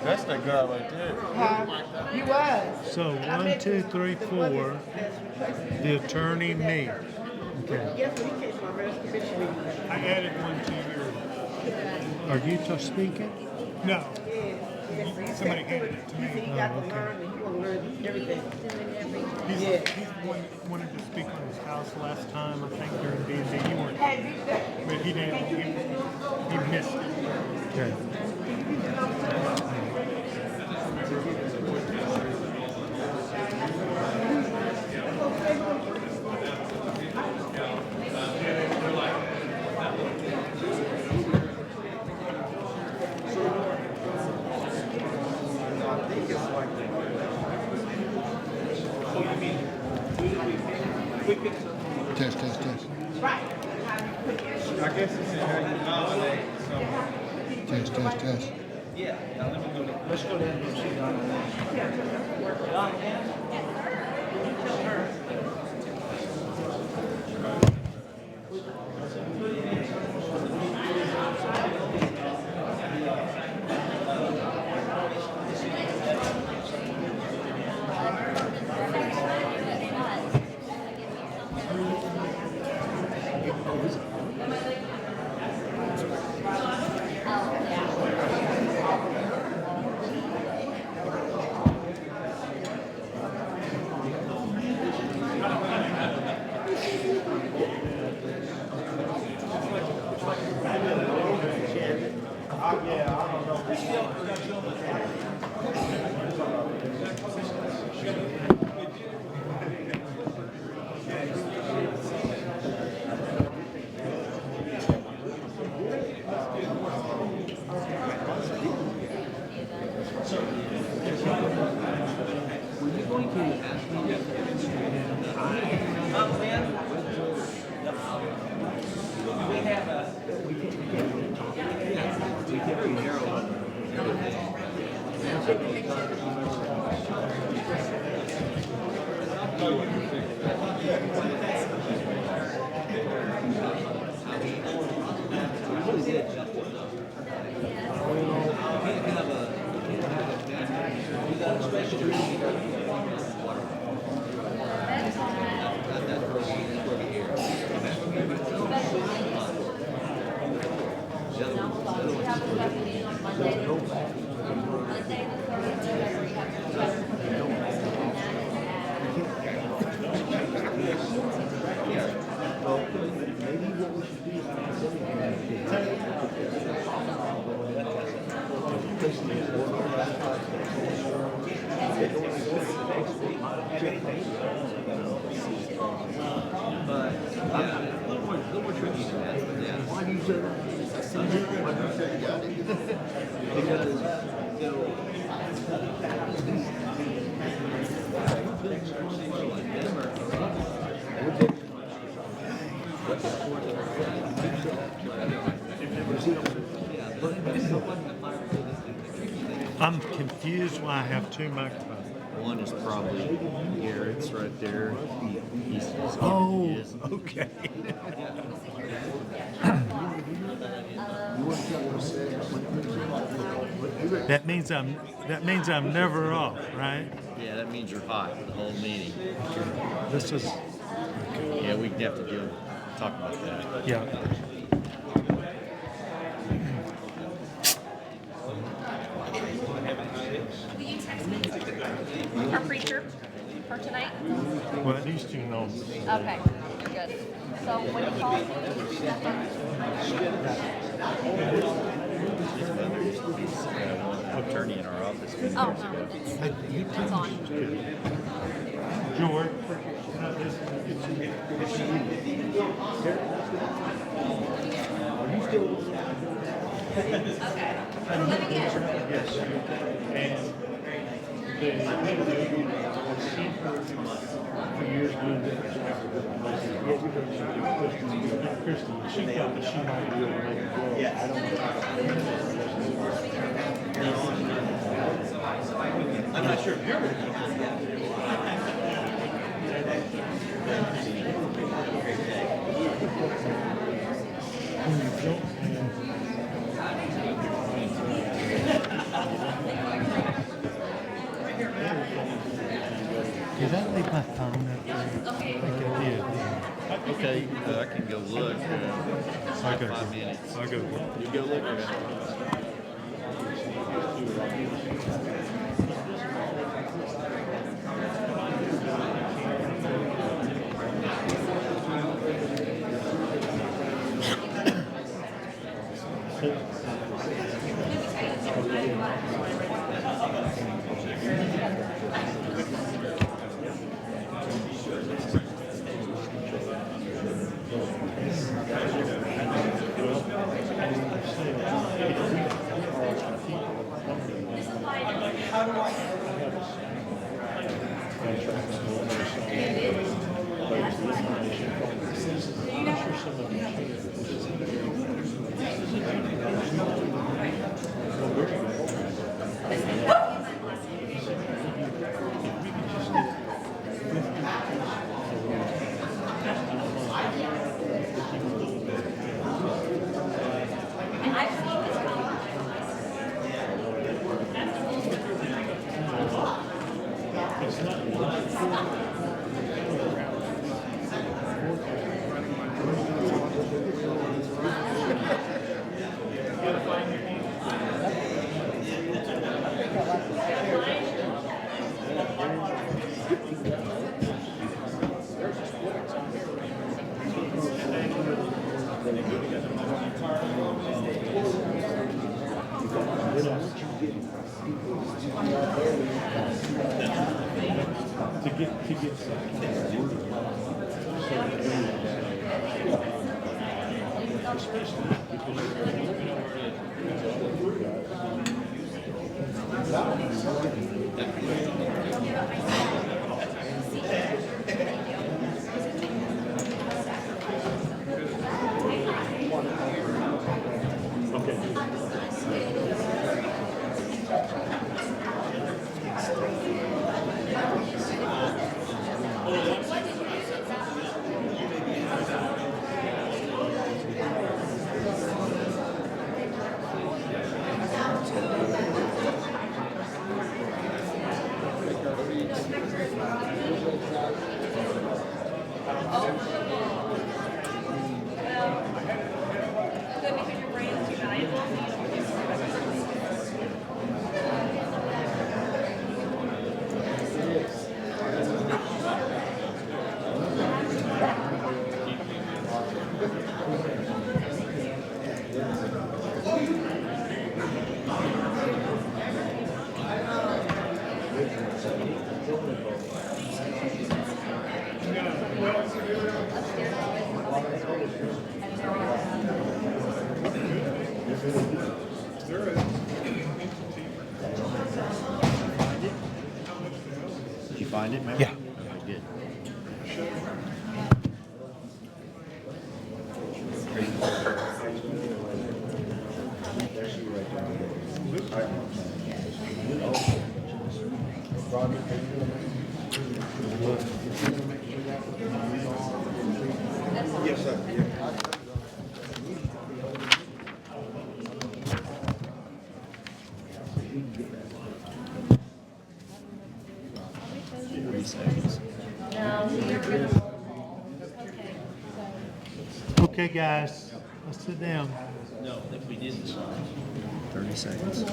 That's that guy right there. He was. So 1, 2, 3, 4. The attorney, me. Okay. Yes, he came to my marriage commission meeting. I added one to your. Are you speaking? No. Yeah. Somebody handed it to He said me. he got to learn and he want to learn everything. He's Yeah. wanted to speak on his house last time, I think, during B&B. You weren't, Hey, but he didn't. He missed it. Okay. Test. I guess it's how you nominate someone. Test. Yeah. Now let me go. Let's go down and see Donna. I'm confused why I have two microphones. One is probably Garrett's right there. Oh, okay. That means I'm never off, right? Yeah, that means you're hot the whole meeting. This is Yeah, we have to talk about that. yeah. Will you text me our preacher for tonight? Well, these two know. Okay, you're good. So when you call me, His mother used to be one attorney in our office. oh no, it's on. George. Okay. Let me get it. Yes. And the for years doing this. Kristen, she felt that she might be able to make it go. Yeah, I don't know. I'm not sure if you're going to do Okay, I can go look. I go. 5 minutes. I go. You go look at it. Did you find it, Mary? Yeah. Okay, good. Yes, sir. Okay, guys, let's sit down. No, if we did this. 30 seconds.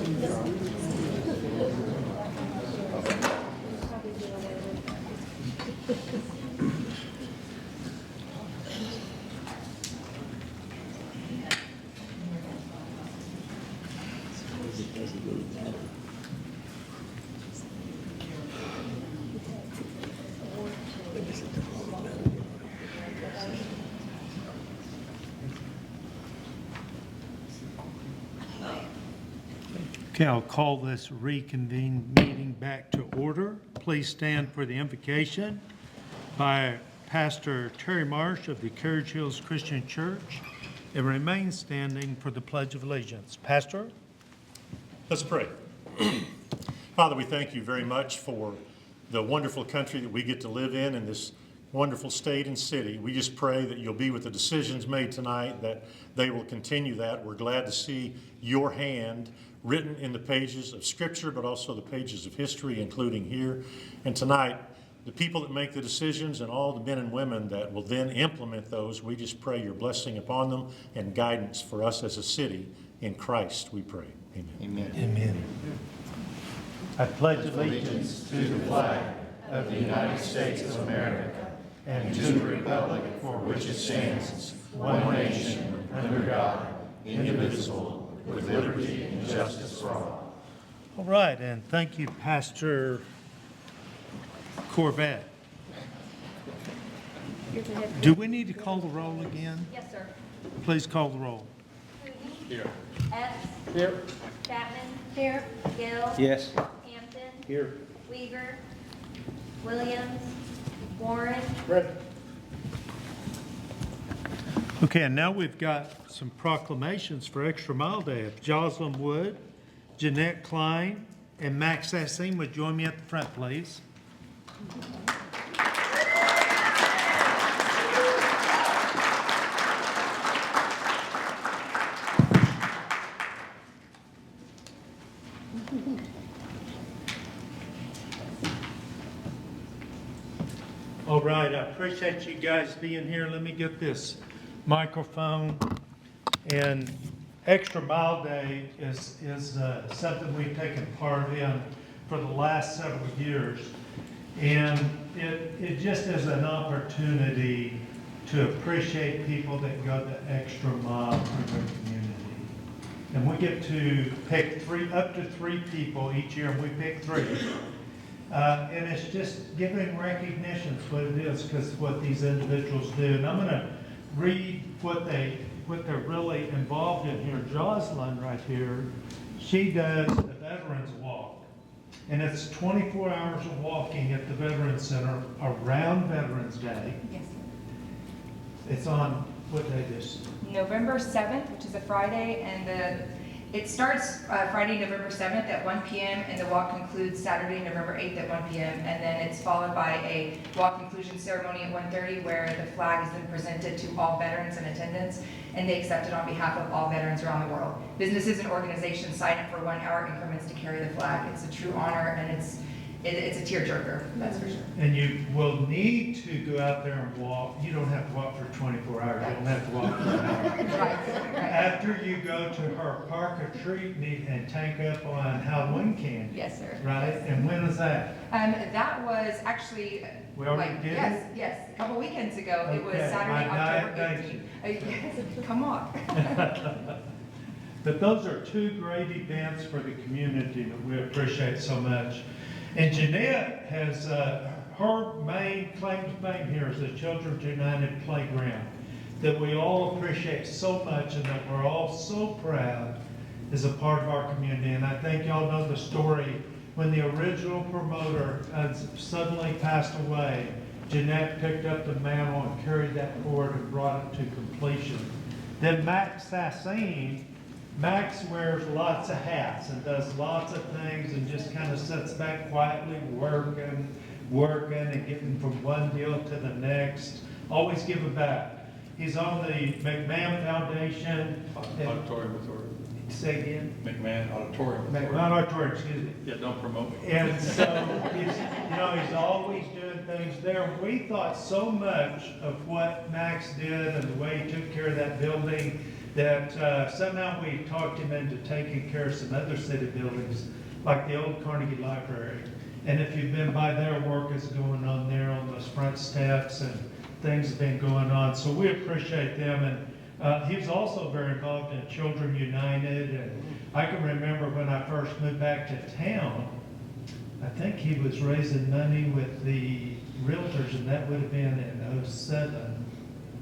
Okay, I'll call this reconvened meeting back to order. Please stand for the invocation by Pastor Terry Marsh of the Carriage Hills Christian Church and remain standing for the Pledge of Allegiance. Pastor? Let's pray. Father, we thank you very much for the wonderful country that we get to live in this wonderful state and city. We just pray that you'll be with the decisions made tonight, that they will continue that. We're glad to see your hand written in the pages of Scripture, but also the pages of history, including here. And tonight, the people that make the decisions and all the men and women that will then implement those, we just pray your blessing upon them and guidance for us as a city. In Christ we pray. Amen. Amen. I pledge allegiance to the flag of the United States of America and to the republic for which it stands, one nation, under God, indivisible, with liberty and justice for all. All right, and thank you, Pastor Corvette. Do we need to call the roll again? Yes, sir. Please call the roll. Here. Epps. Here. Chapman. Here. Gill. Yes. Hampton. Here. Weaver. Williams. Warren. Okay, and now we've got some proclamations for Extra Mile Day. If Jocelyn Wood, Jeanette Klein, and Max Sassine would join me at the front, please. All right, I appreciate you guys being here. Let me get this microphone. And Extra Mile Day is something we've taken part in for the last several years. And it just is an opportunity to appreciate people that go the extra mile for their community. And we get to pick up to three people each year, and we pick three. And it's just giving recognition is what it is, because what these individuals do. And I'm going to read what they're really involved in here. Jocelyn right here, she does the Veterans Walk. And it's 24 hours of walking at the Veterans Center around Veterans Day. Yes. It's on, what day is it? November 7th, which is a Friday, and it starts Friday, November 7th at 1 p.m. and the walk concludes Saturday, November 8th at 1 p.m. And then it's followed by a walk conclusion ceremony at 1:30 where the flag is then presented to all veterans in attendance, and they accept it on behalf of all veterans around the world. Businesses and organizations sign up for 1 hour increments to carry the flag. It's a true honor, and it's a tearjerker, that's for sure. And you will need to go out there and walk. You don't have to walk for 24 hours. You don't have to walk for an hour. Right. After you go to her park or treat meet and tank up on Halloween candy. Yes, sir. Right? And when is that? That was actually, We already did it? yes, a couple weekends ago. It was Okay, Saturday, my October diet 18th. Yes, come on. But those are two great events for the community that we appreciate so much. And Jeanette has, her main claim to fame here is the Children's United Playground that we all appreciate so much and that we're all so proud is a part of our community. And I think y'all know the story. When the original promoter suddenly passed away, Jeanette picked up the mantle and carried that forward and brought it to completion. Then Max Sassine, Max wears lots of hats and does lots of things and just kind of sits back quietly working and getting from one deal to the next. Always giving back. He's on the McMahon Foundation. Auditorium Authority. Say again? McMahon Auditorium Authority. McMahon Auditorium, excuse me. Yeah, don't promote me. And so he's always doing things there. We thought so much of what Max did and the way he took care of that building that somehow we talked him into taking care of some other city buildings, like the old Carnegie Library. And if you've been by there, work is going on there on those front steps and things have been going on. So we appreciate them. And he was also very involved in Children United. And I can remember when I first moved back to town, I think he was raising money with the realtors, and that would have been in '07.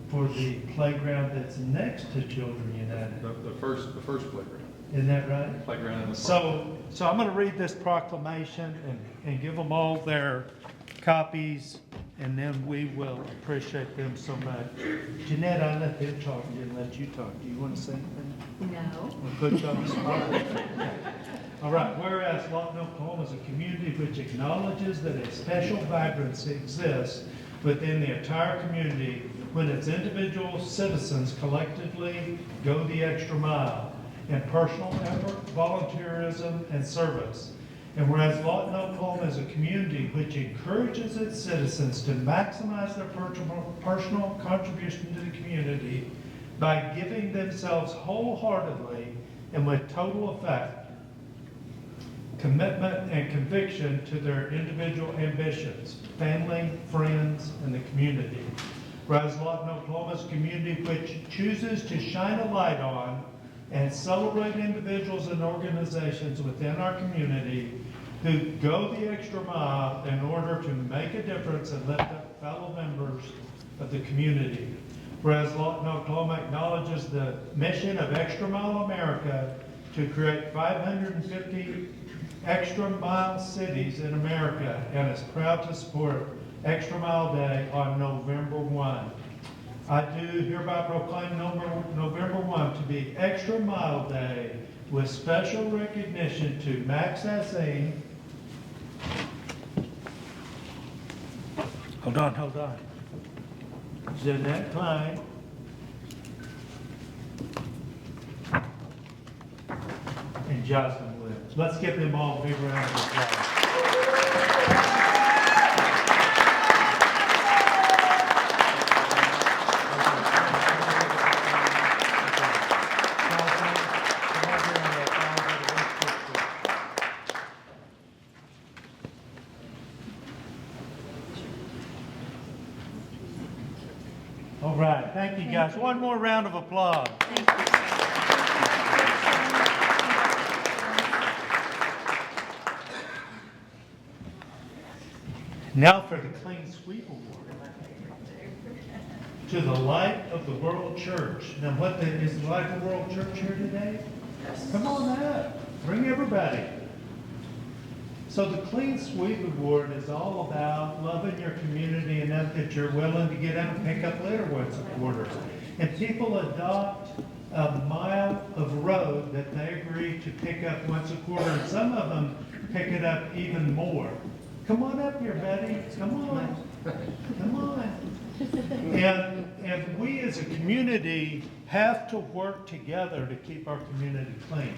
For the playground that's next to Children United. The first playground. Isn't that right? Playground in the park. So I'm going to read this proclamation and give them all their copies, and then we will appreciate them so much. Jeanette, I let them talk and didn't let you talk. Do you want to say anything? No. I'll put you on the spot. All right, whereas Lawton, Oklahoma is a community which acknowledges that a special vibrancy exists within the entire community when its individual citizens collectively go the extra mile in personal effort, volunteerism, and service. And whereas Lawton, Oklahoma is a community which encourages its citizens to maximize their personal contribution to the community by giving themselves wholeheartedly and with total effect, commitment and conviction to their individual ambitions, family, friends, and the community. Whereas Lawton, Oklahoma is a community which chooses to shine a light on and celebrate individuals and organizations within our community who go the extra mile in order to make a difference and lift up fellow members of the community. Whereas Lawton, Oklahoma acknowledges the mission of Extra Mile America to create 550 Extra Mile cities in America and is proud to support Extra Mile Day on November 1. I do hereby proclaim November 1 to be Extra Mile Day with special recognition to Max Assing. Hold on. Jeanette Klein. And Jocelyn Williams. Let's give them all a big round of applause. All right, thank you guys. One more round of applause. Now for the Clean Sweep Award. To the Light of the World Church. Now is the Light of the World Church here today? Yes. Come on up. Bring everybody. So the Clean Sweep Award is all about loving your community enough that you're willing to get out and pick up litter once a quarter. And people adopt a mile of road that they agree to pick up once a quarter. And some of them pick it up even more. Come on up here, Betty. Come on. Come on. And we as a community have to work together to keep our community clean.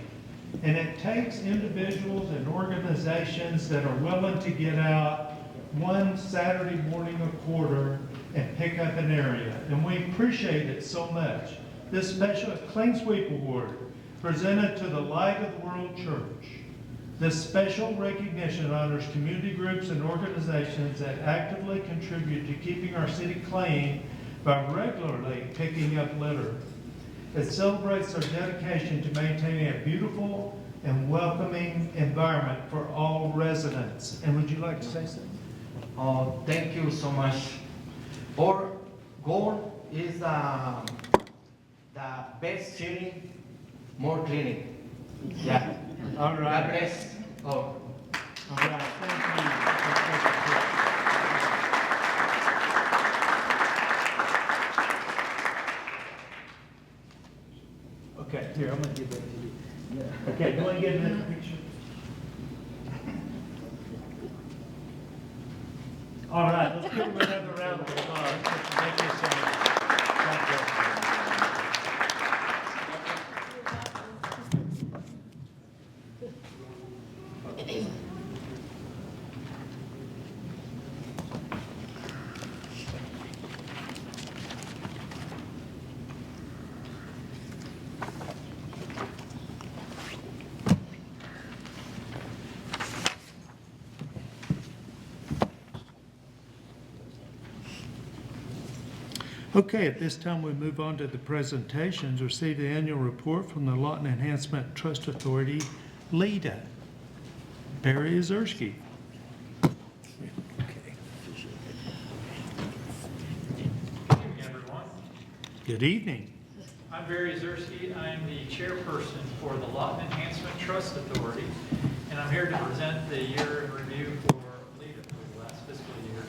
And it takes individuals and organizations that are willing to get out one Saturday morning a quarter and pick up an area. And we appreciate it so much. This special Clean Sweep Award presented to the Light of the World Church. This special recognition honors community groups and organizations that actively contribute to keeping our city clean by regularly picking up litter. It celebrates their dedication to maintaining a beautiful and welcoming environment for all residents. And would you like to say something? Thank you so much. Our goal is the best city, more cleaning. Yeah. All right. God bless. Oh. All right. Thank you. Okay, here, I'm going to give that to you. Okay, you want to get another picture? All right, let's give them another round of applause. Thank you so much. God bless you. Okay, at this time we move on to the presentations. Receive the annual report from the Lawton Enhancement Trust Authority, LETA. Barry Ozersky. Everyone. Good evening. I'm Barry Ozersky. I'm the chairperson for the Lawton Enhancement Trust Authority, and I'm here to present the year in review for LETA for the last fiscal year.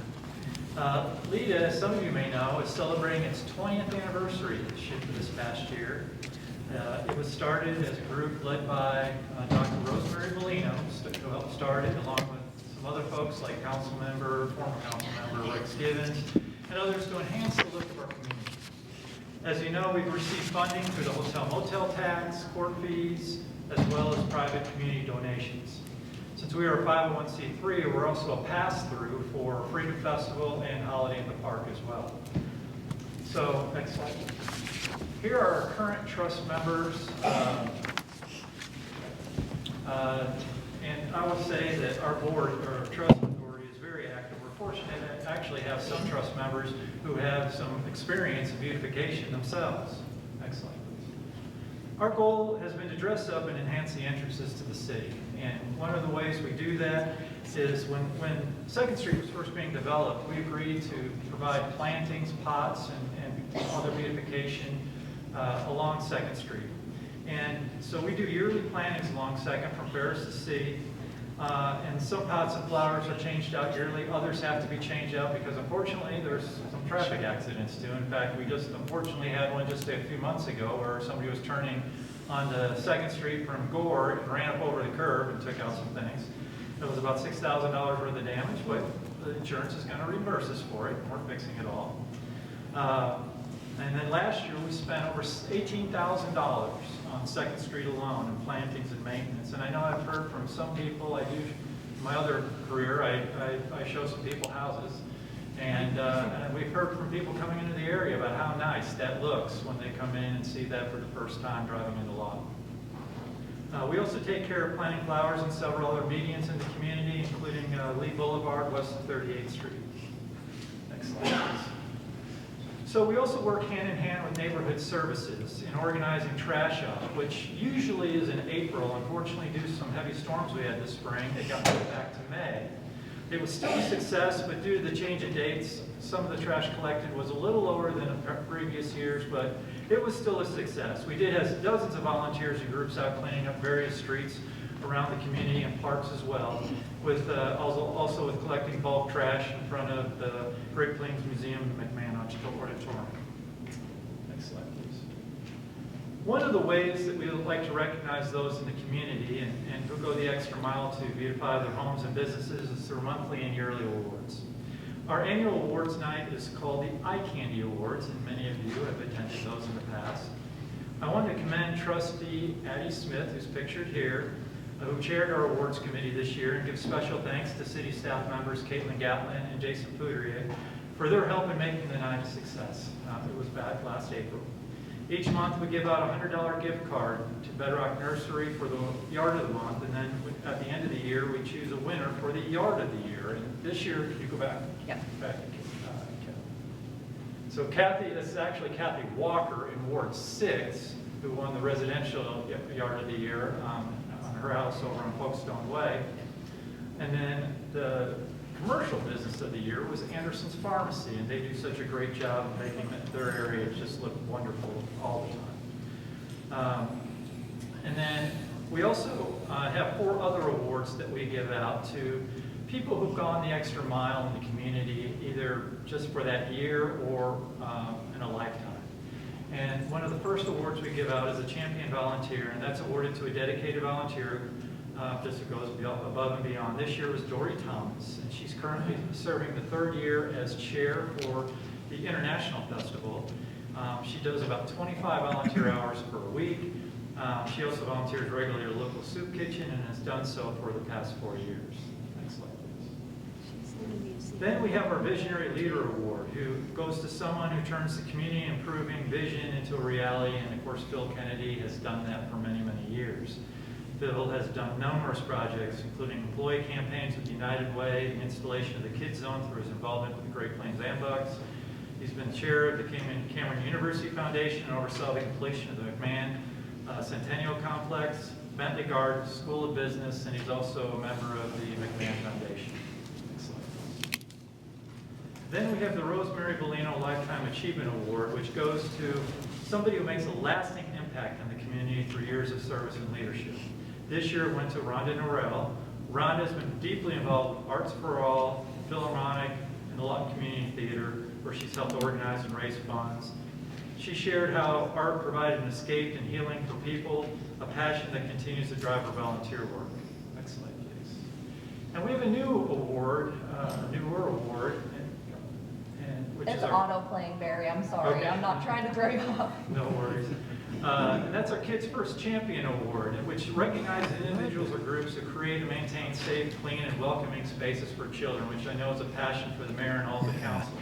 LETA, as some of you may know, is celebrating its 20th anniversary this past year. It was started as a group led by Dr. Rosemary Molino, who helped start it, along with some other folks like former council member Rick Stevens, and others to enhance the look of our community. As you know, we've received funding through the hotel motel tax, court fees, as well as private community donations. Since we are a 501c3, we're also a pass-through for Freedom Festival and Holiday in the Park as well. So, next slide. Here are our current trust members. And I will say that our board, or trust authority, is very active. We're fortunate to actually have some trust members who have some experience in beautification themselves. Next slide, please. Our goal has been to dress up and enhance the entrances to the city. And one of the ways we do that is when 2nd Street was first being developed, we agreed to provide plantings, pots, and other beautification along 2nd Street. And so we do yearly plantings along 2nd from Ferris to Sea. And some pots and flowers are changed out yearly. Others have to be changed out because unfortunately there's some traffic accidents too. In fact, we just unfortunately had one just a few months ago where somebody was turning onto 2nd Street from Gore and ran up over the curb and took out some things. It was about $6,000 worth of damage, but the insurance is going to reimburse us for it. We're fixing it all. And then last year we spent over $18,000 on 2nd Street alone in plantings and maintenance. And I know I've heard from some people, I do, in my other career, I show some people houses. And we've heard from people coming into the area about how nice that looks when they come in and see that for the first time driving into Lawton. We also take care of planting flowers in several other medians in the community, including Lee Boulevard, west of 38th Street. Next slide, please. So we also work hand in hand with neighborhood services in organizing trash off, which usually is in April. Unfortunately, due to some heavy storms we had this spring, it got moved back to May. It was still a success, but due to the change in dates, some of the trash collected was a little lower than in previous years, but it was still a success. We did have dozens of volunteers and groups out cleaning up various streets around the community and parks as well, with also with collecting bulk trash in front of the Great Plains Museum and McMahon Auditorium. Next slide, please. One of the ways that we would like to recognize those in the community and who go the extra mile to beautify their homes and businesses is through monthly and yearly awards. Our annual awards night is called the Eye Candy Awards, and many of you have attended those in the past. I want to commend Trustee Addie Smith, who's pictured here, who chaired our awards committee this year, and give special thanks to city staff members Caitlin Gatlin and Jason Poudrier for their help in making the night a success. It was back last April. Each month we give out a $100 gift card to Bedrock Nursery for the yard of the month, and then at the end of the year we choose a winner for the yard of the year. And this year, can you go back? Yep. Back. So Kathy, this is actually Kathy Walker in Ward 6, who won the residential yard of the year on her house over on Folkestone Way. And then the commercial business of the year was Anderson's Pharmacy, and they do such a great job of making their area just look wonderful all the time. And then we also have 4 other awards that we give out to people who've gone the extra mile in the community, either just for that year or in a lifetime. And one of the first awards we give out is a champion volunteer, and that's awarded to a dedicated volunteer just who goes above and beyond. This year was Dory Thomas, and she's currently serving the 3rd year as chair for the International Festival. She does about 25 volunteer hours per week. She also volunteers regularly at a local soup kitchen and has done so for the past 4 years. Next slide, please. Then we have our Visionary Leader Award, who goes to someone who turns the community improving vision into a reality, and of course Phil Kennedy has done that for many, many years. Phil has done numerous projects, including employee campaigns with United Way, the installation of the Kids Zone through his involvement with the Great Plains Ambucks. He's been chair of the Cameron University Foundation and oversaw the completion of the McMahon Centennial Complex, Bentley Gardens, School of Business, and he's also a member of the McMahon Foundation. Next slide. Then we have the Rosemary Bellino Lifetime Achievement Award, which goes to somebody who makes a lasting impact on the community through years of service and leadership. This year it went to Rhonda Norrell. Rhonda has been deeply involved with Arts for All, Philharmonic, and the Lawton Community Theater, where she's helped organize and raise funds. She shared how art provided an escape and healing for people, a passion that continues to drive her volunteer work. Next slide, please. And we have a new award, a newer award, which It's is our... auto-playing, Barry, I'm sorry, Okay. I'm not trying to throw you off. No worries. And that's our Kids First Champion Award, which recognizes individuals or groups who create and maintain safe, clean, and welcoming spaces for children, which I know is a passion for the mayor and all the council.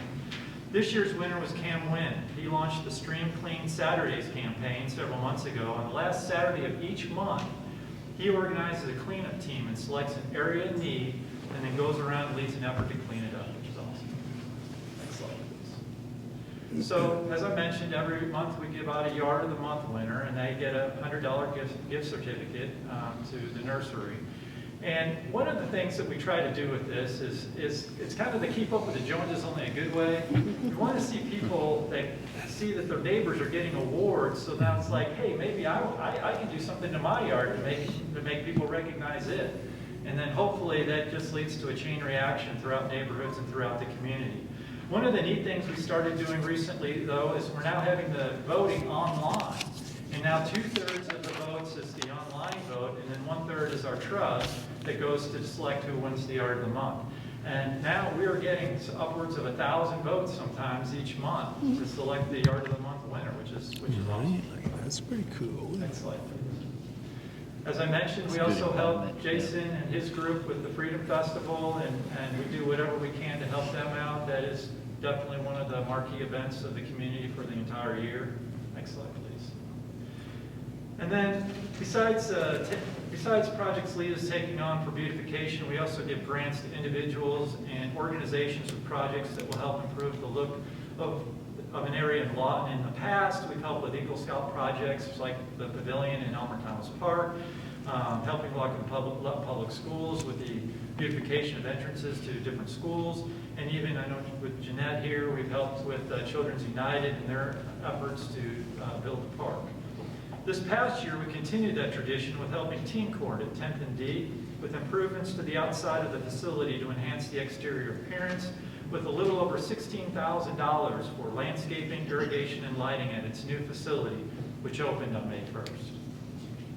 This year's winner was Cam Wynn. He launched the Stream Clean Saturdays campaign several months ago. On the last Saturday of each month, he organizes a cleanup team and selects an area in need, and then goes around and leads an effort to clean it up, which is awesome. Next slide, please. So, as I mentioned, every month we give out a Yard of the Month winner, and they get a $100 gift certificate to the nursery. And one of the things that we try to do with this is it's kind of the keep up with the Joneses only a good way. We want to see people that see that their neighbors are getting awards, so now it's like, hey, maybe I can do something to my yard to make people recognize it. And then hopefully that just leads to a chain reaction throughout neighborhoods and throughout the community. One of the neat things we started doing recently, though, is we're now having the voting online. And now 2/3 of the votes is the online vote, and then 1/3 is our trust that goes to select who wins the Yard of the Month. And now we are getting upwards of 1,000 votes sometimes each month to select the Yard of the Month winner, which is awesome. That's pretty cool. Next slide, please. As I mentioned, we also help Jason and his group with the Freedom Festival, and we do whatever we can to help them out. That is definitely one of the marquee events of the community for the entire year. Next slide, please. And then, besides projects LETA is taking on for beautification, we also give grants to individuals and organizations with projects that will help improve the look of an area in Lawton. In the past, we've helped with Eagle Scout projects like the Pavilion in Elmer Thomas Park, helping Lawton public schools with the beautification of entrances to different schools, and even, I know with Jeanette here, we've helped with Children's United and their efforts to build the park. This past year, we continued that tradition with helping Teen Court at 10th and D with improvements to the outside of the facility to enhance the exterior appearance, with a little over $16,000 for landscaping, irrigation, and lighting at its new facility, which opened on May 1st.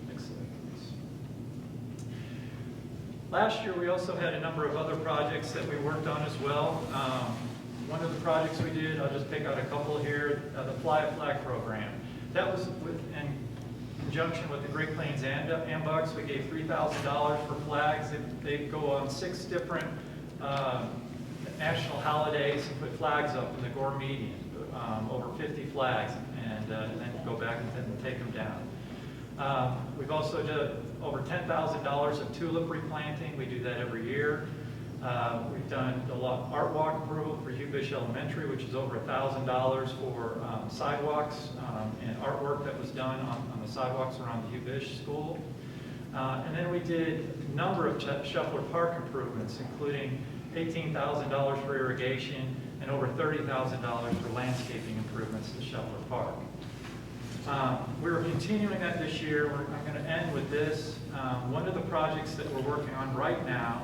Next slide, please. Last year, we also had a number of other projects that we worked on as well. One of the projects we did, I'll just pick out a couple here, the Fly a Flag program. That was in conjunction with the Great Plains Ambucks. We gave $3,000 for flags. They go on 6 different national holidays and put flags up in the Gore median, over 50 flags, and then go back and take them down. We've also done over $10,000 of tulip replanting. We do that every year. We've done the art walk approval for Hugh Bish Elementary, which is over $1,000 for sidewalks and artwork that was done on the sidewalks around the Hugh Bish School. And then we did a number of Shuffler Park improvements, including $18,000 for irrigation and over $30,000 for landscaping improvements to Shuffler Park. We're continuing that this year. I'm going to end with this. One of the projects that we're working on right now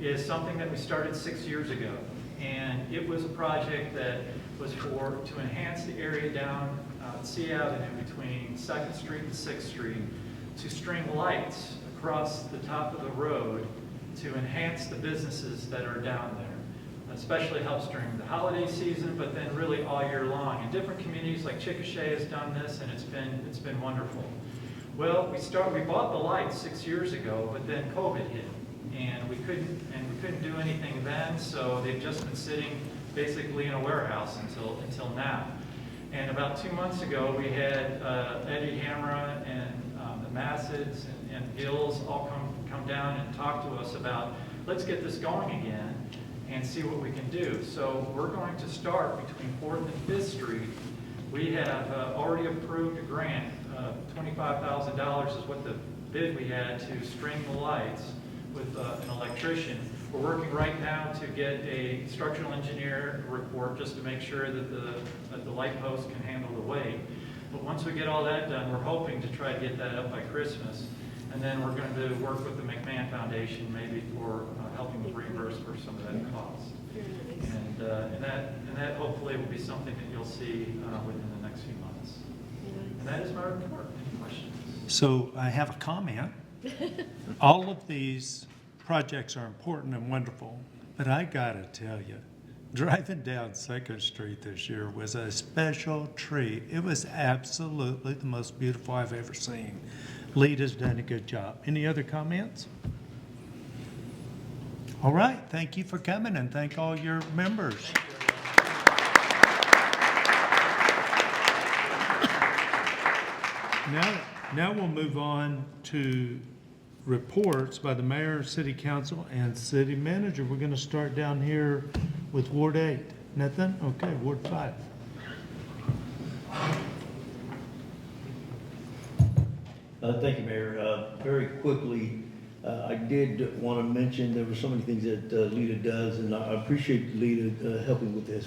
is something that we started 6 years ago. And it was a project that was to enhance the area down C Avenue between 2nd Street and 6th Street, to string lights across the top of the road to enhance the businesses that are down there. Especially helps during the holiday season, but then really all year long. In different communities, like Chickasha has done this, and it's been wonderful. Well, we bought the lights 6 years ago, but then COVID hit, and we couldn't do anything then. So they've just been sitting basically in a warehouse until now. And about 2 months ago, we had Eddie Hamra and the Massids and Gills all come down and talk to us about, let's get this going again and see what we can do. So we're going to start between 4th and 5th Street. We have already approved a grant. $25,000 is what the bid we had to string the lights with an electrician. We're working right now to get a structural engineer report just to make sure that the light post can handle the weight. But once we get all that done, we're hoping to try to get that up by Christmas. And then we're going to work with the McMahon Foundation maybe for helping with reimburse for some of that cost. And that hopefully will be something that you'll see within the next few months. And that is my report. Any questions? So I have a comment. All of these projects are important and wonderful, but I gotta tell you, Driving down 2nd Street this year was a special treat. It was absolutely the most beautiful I've ever seen. LETA's done a good job. Any other comments? All right, thank you for coming, and thank all your members. Now we'll move on to reports by the mayor, city council, and city manager. We're going to start down here with Ward 8. Nothing? Okay, Ward 5. Thank you, Mayor. Very quickly, I did want to mention there were so many things that LETA does, and I appreciate LETA helping with a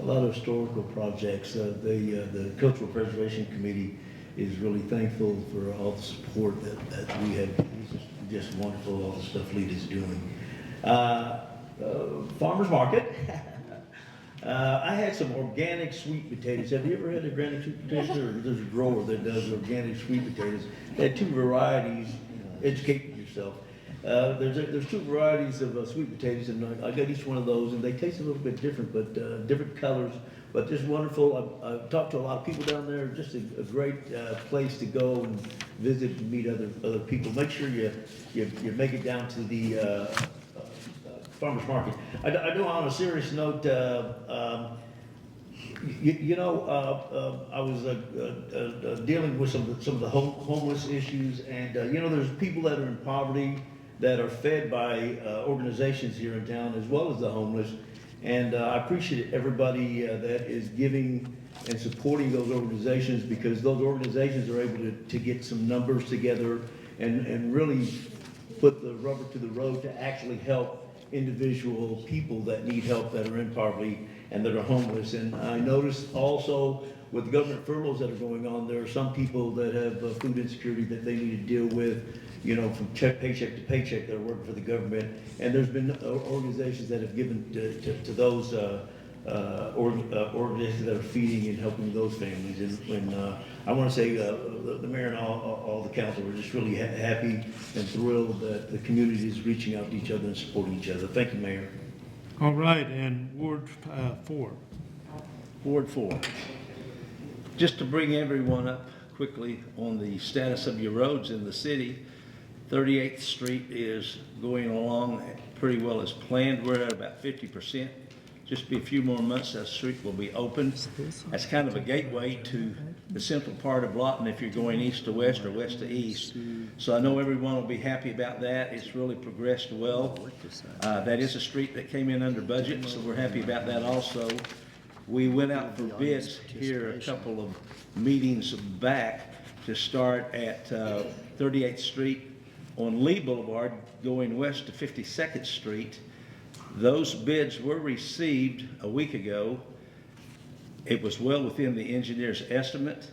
lot of historical projects. The Cultural Preservation Committee is really thankful for all the support that we have. It's just wonderful, all the stuff LETA's doing. Farmer's Market. I had some organic sweet potatoes. Have you ever had organic sweet potatoes? There's a grower that does organic sweet potatoes. They had two varieties. Educate yourself. There's two varieties of sweet potatoes, and I got each one of those, and they taste a little bit different, but different colors, but just wonderful. I've talked to a lot of people down there. Just a great place to go and visit and meet other people. Make sure you make it down to the Farmer's Market. I do on a serious note. I was dealing with some of the homeless issues, and there's people that are in poverty that are fed by organizations here in town, as well as the homeless. And I appreciate everybody that is giving and supporting those organizations, because those organizations are able to get some numbers together and really put the rubber to the road to actually help individual people that need help, that are in poverty and that are homeless. And I noticed also with the government furloughs that are going on, there are some people that have food insecurity that they need to deal with, from paycheck to paycheck, that are working for the government. And there's been organizations that have given to those organizations that are feeding and helping those families. And I want to say the mayor and all the council were just really happy and thrilled that the community is reaching out to each other and supporting each other. Thank you, Mayor. All right, and Ward 4. Ward 4. Just to bring everyone up quickly on the status of your roads in the city, 38th Street is going along pretty well as planned. We're at about 50%. Just be a few more months, that street will be open. That's kind of a gateway to the central part of Lawton if you're going east to west or west to east. So I know everyone will be happy about that. It's really progressed well. That is a street that came in under budget, so we're happy about that also. We went out for bids here a couple of meetings back to start at 38th Street on Lee Boulevard going west to 52nd Street. Those bids were received a week ago. It was well within the engineer's estimate,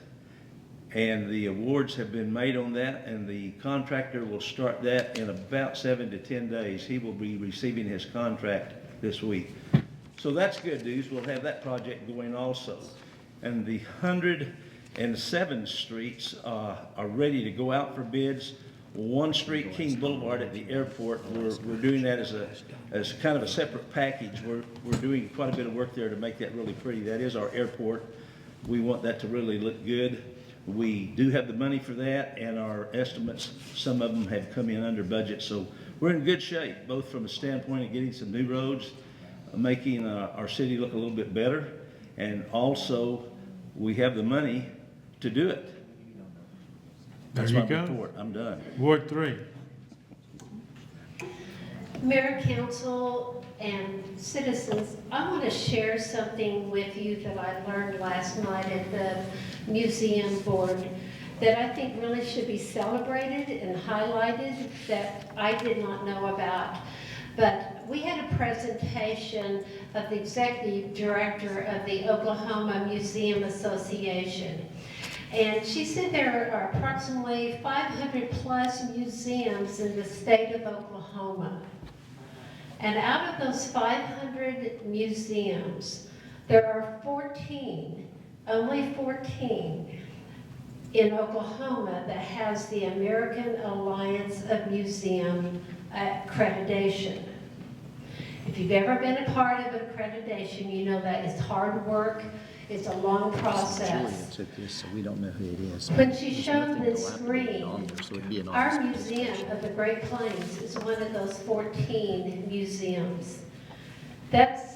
and the awards have been made on that, and the contractor will start that in about 7 to 10 days. He will be receiving his contract this week. So that's good news. We'll have that project going also. And the 107 streets are ready to go out for bids. 1 Street, King Boulevard at the airport, we're doing that as kind of a separate package. We're doing quite a bit of work there to make that really pretty. That is our airport. We want that to really look good. We do have the money for that, and our estimates, some of them have come in under budget. So we're in good shape, both from a standpoint of getting some new roads, making our city look a little bit better, and also we have the money to do it. That's my report. I'm done. Ward 3. Mayor, council, and citizens, I want to share something with you that I learned last night at the museum board that I think really should be celebrated and highlighted that I did not know about. But we had a presentation of the executive director of the Oklahoma Museum Association. And she said there are approximately 500 plus museums in the state of Oklahoma. And out of those 500 museums, there are 14, only 14, in Oklahoma that has the American Alliance of Museum Accreditation. If you've ever been a part of an accreditation, you know that it's hard work, it's a long Julia process. took this, so we don't know who it is. When she There's showed nothing this dilapidated screen, on there, so it'd be an our office museum of the Great Plains is one of those 14 museums. That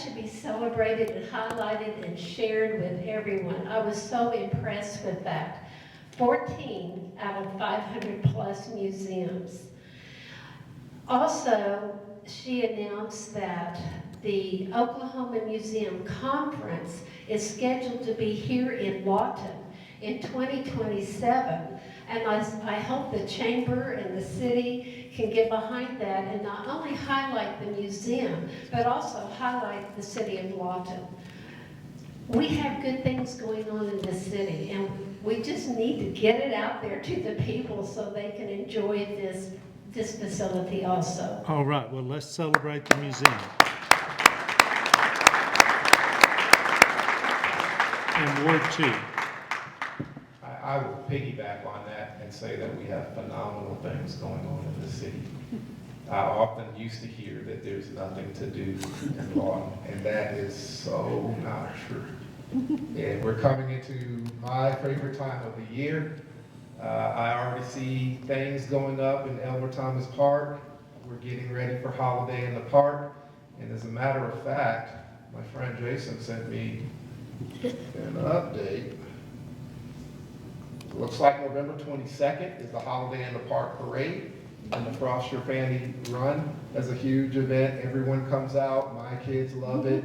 should be celebrated and highlighted and shared with everyone. I was so impressed with that. 14 out of 500 plus museums. Also, she announced that the Oklahoma Museum Conference is scheduled to be here in Lawton in 2027. And I hope the chamber and the city can get behind that and not only highlight the museum, but also highlight the city of Lawton. We have good things going on in this city, and we just need to get it out there to the people so they can enjoy this facility also. All right, well, let's celebrate the museum. And Ward 2. I will piggyback on that and say that we have phenomenal things going on in the city. I often used to hear that there's nothing to do in Lawton, and that is so not true. And we're coming into my favorite time of the year. I already see things going up in Elmer Thomas Park. We're getting ready for Holiday in the Park. And as a matter of fact, my friend Jason sent me an update. Looks like November 22nd is the Holiday in the Park Parade, and the Frost Your Fanny Run is a huge event. Everyone comes out. My kids love it.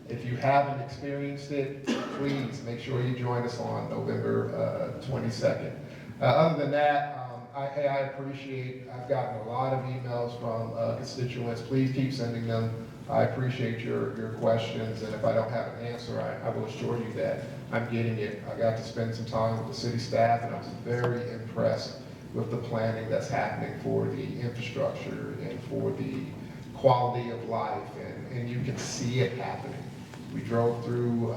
If you haven't experienced it, please make sure you join us on November 22nd. Other than that, I appreciate, I've gotten a lot of emails from constituents. Please keep sending them. I appreciate your questions, and if I don't have an answer, I will assure you that I'm getting it. I got to spend some time with the city staff, and I was very impressed with the planning that's happening for the infrastructure and for the quality of life, and you can see it happening. We drove through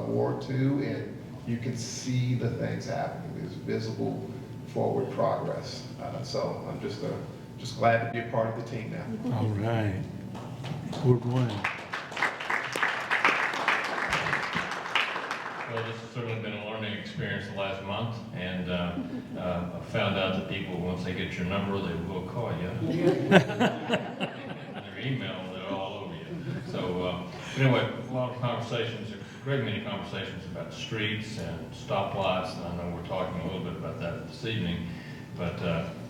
Ward 2, and you can see the things happening. There's visible forward progress. So I'm just glad to be a part of the team now. All right. Ward 1. Well, this has certainly been a learning experience the last month, and I found out that people, once they get your number, they will call you. And their email, they're all over you. So anyway, a lot of conversations, a great many conversations about streets and stoplights, and I know we're talking a little bit about that this evening, but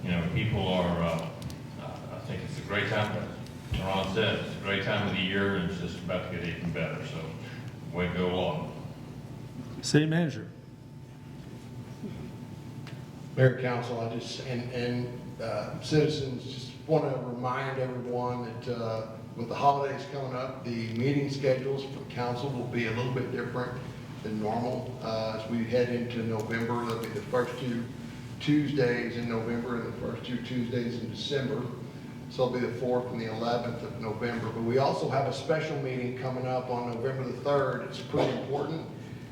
you know, people are, I think it's a great time, as Ron said, it's a great time of the year, and it's just about to get even better, so way to go Lawton. City Manager. Mayor, Council, I just, and citizens, just want to remind everyone that with the holidays coming up, the meeting schedules for council will be a little bit different than normal. As we head into November, there'll be the first 2 Tuesdays in November and the first 2 Tuesdays in December. So it'll be the 4th and the 11th of November. But we also have a special meeting coming up on November the 3rd. It's pretty important.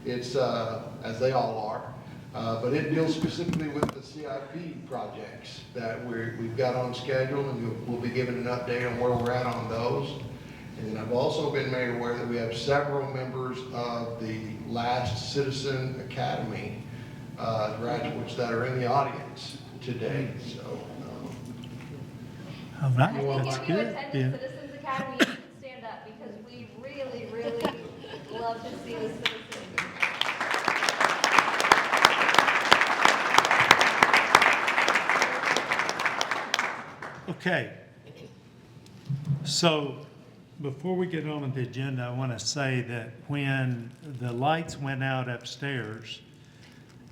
It's, as they all are, but it deals specifically with the CIP projects that we've got on schedule, and we'll be giving an update on where we're at on those. And then I've also been made aware that we have several members of the last Citizen Academy graduates that are in the audience today. So, all right, I that's think if you good. attended Citizens Academy, you should stand up because we really, really love to see the citizens. Okay. So before we get on with the agenda, I want to say that when the lights went out upstairs,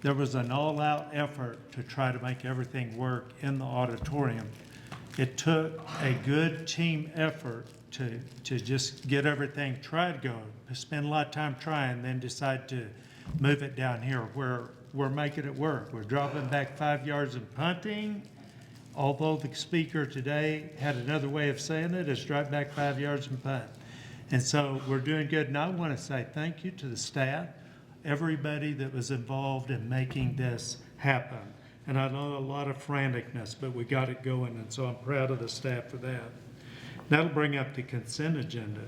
there was an all-out effort to try to make everything work in the auditorium. It took a good team effort to just get everything tried going, spend a lot of time trying, then decide to move it down here where we're making it work. We're dropping back 5 yards and punting. Although the speaker today had another way of saying it, it's drop back 5 yards and punt. And so we're doing good. And I want to say thank you to the staff, everybody that was involved in making this happen. And I know a lot of franticness, but we got it going. And so I'm proud of the staff for that. That'll bring up the consent agenda.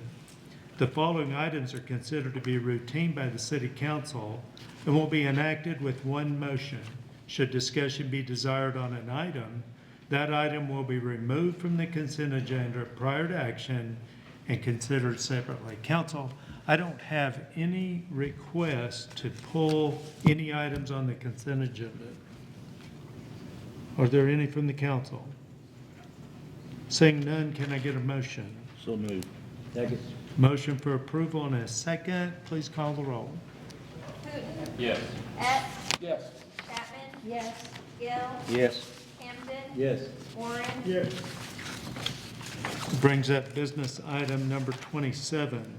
The following items are considered to be routine by the City Council and will be enacted with one motion. Should discussion be desired on an item, that item will be removed from the consent agenda prior to action and considered separately. Council, I don't have any requests to pull any items on the consent agenda. Are there any from the council? Seeing none, can I get a motion? So moved. Second. Motion for approval and a second. Please call the roll. Putin. Yes. Epps. Yes. Chapman. Yes. Gill. Yes. Hamden. Yes. Warren. Yes. Brings up business item number 27.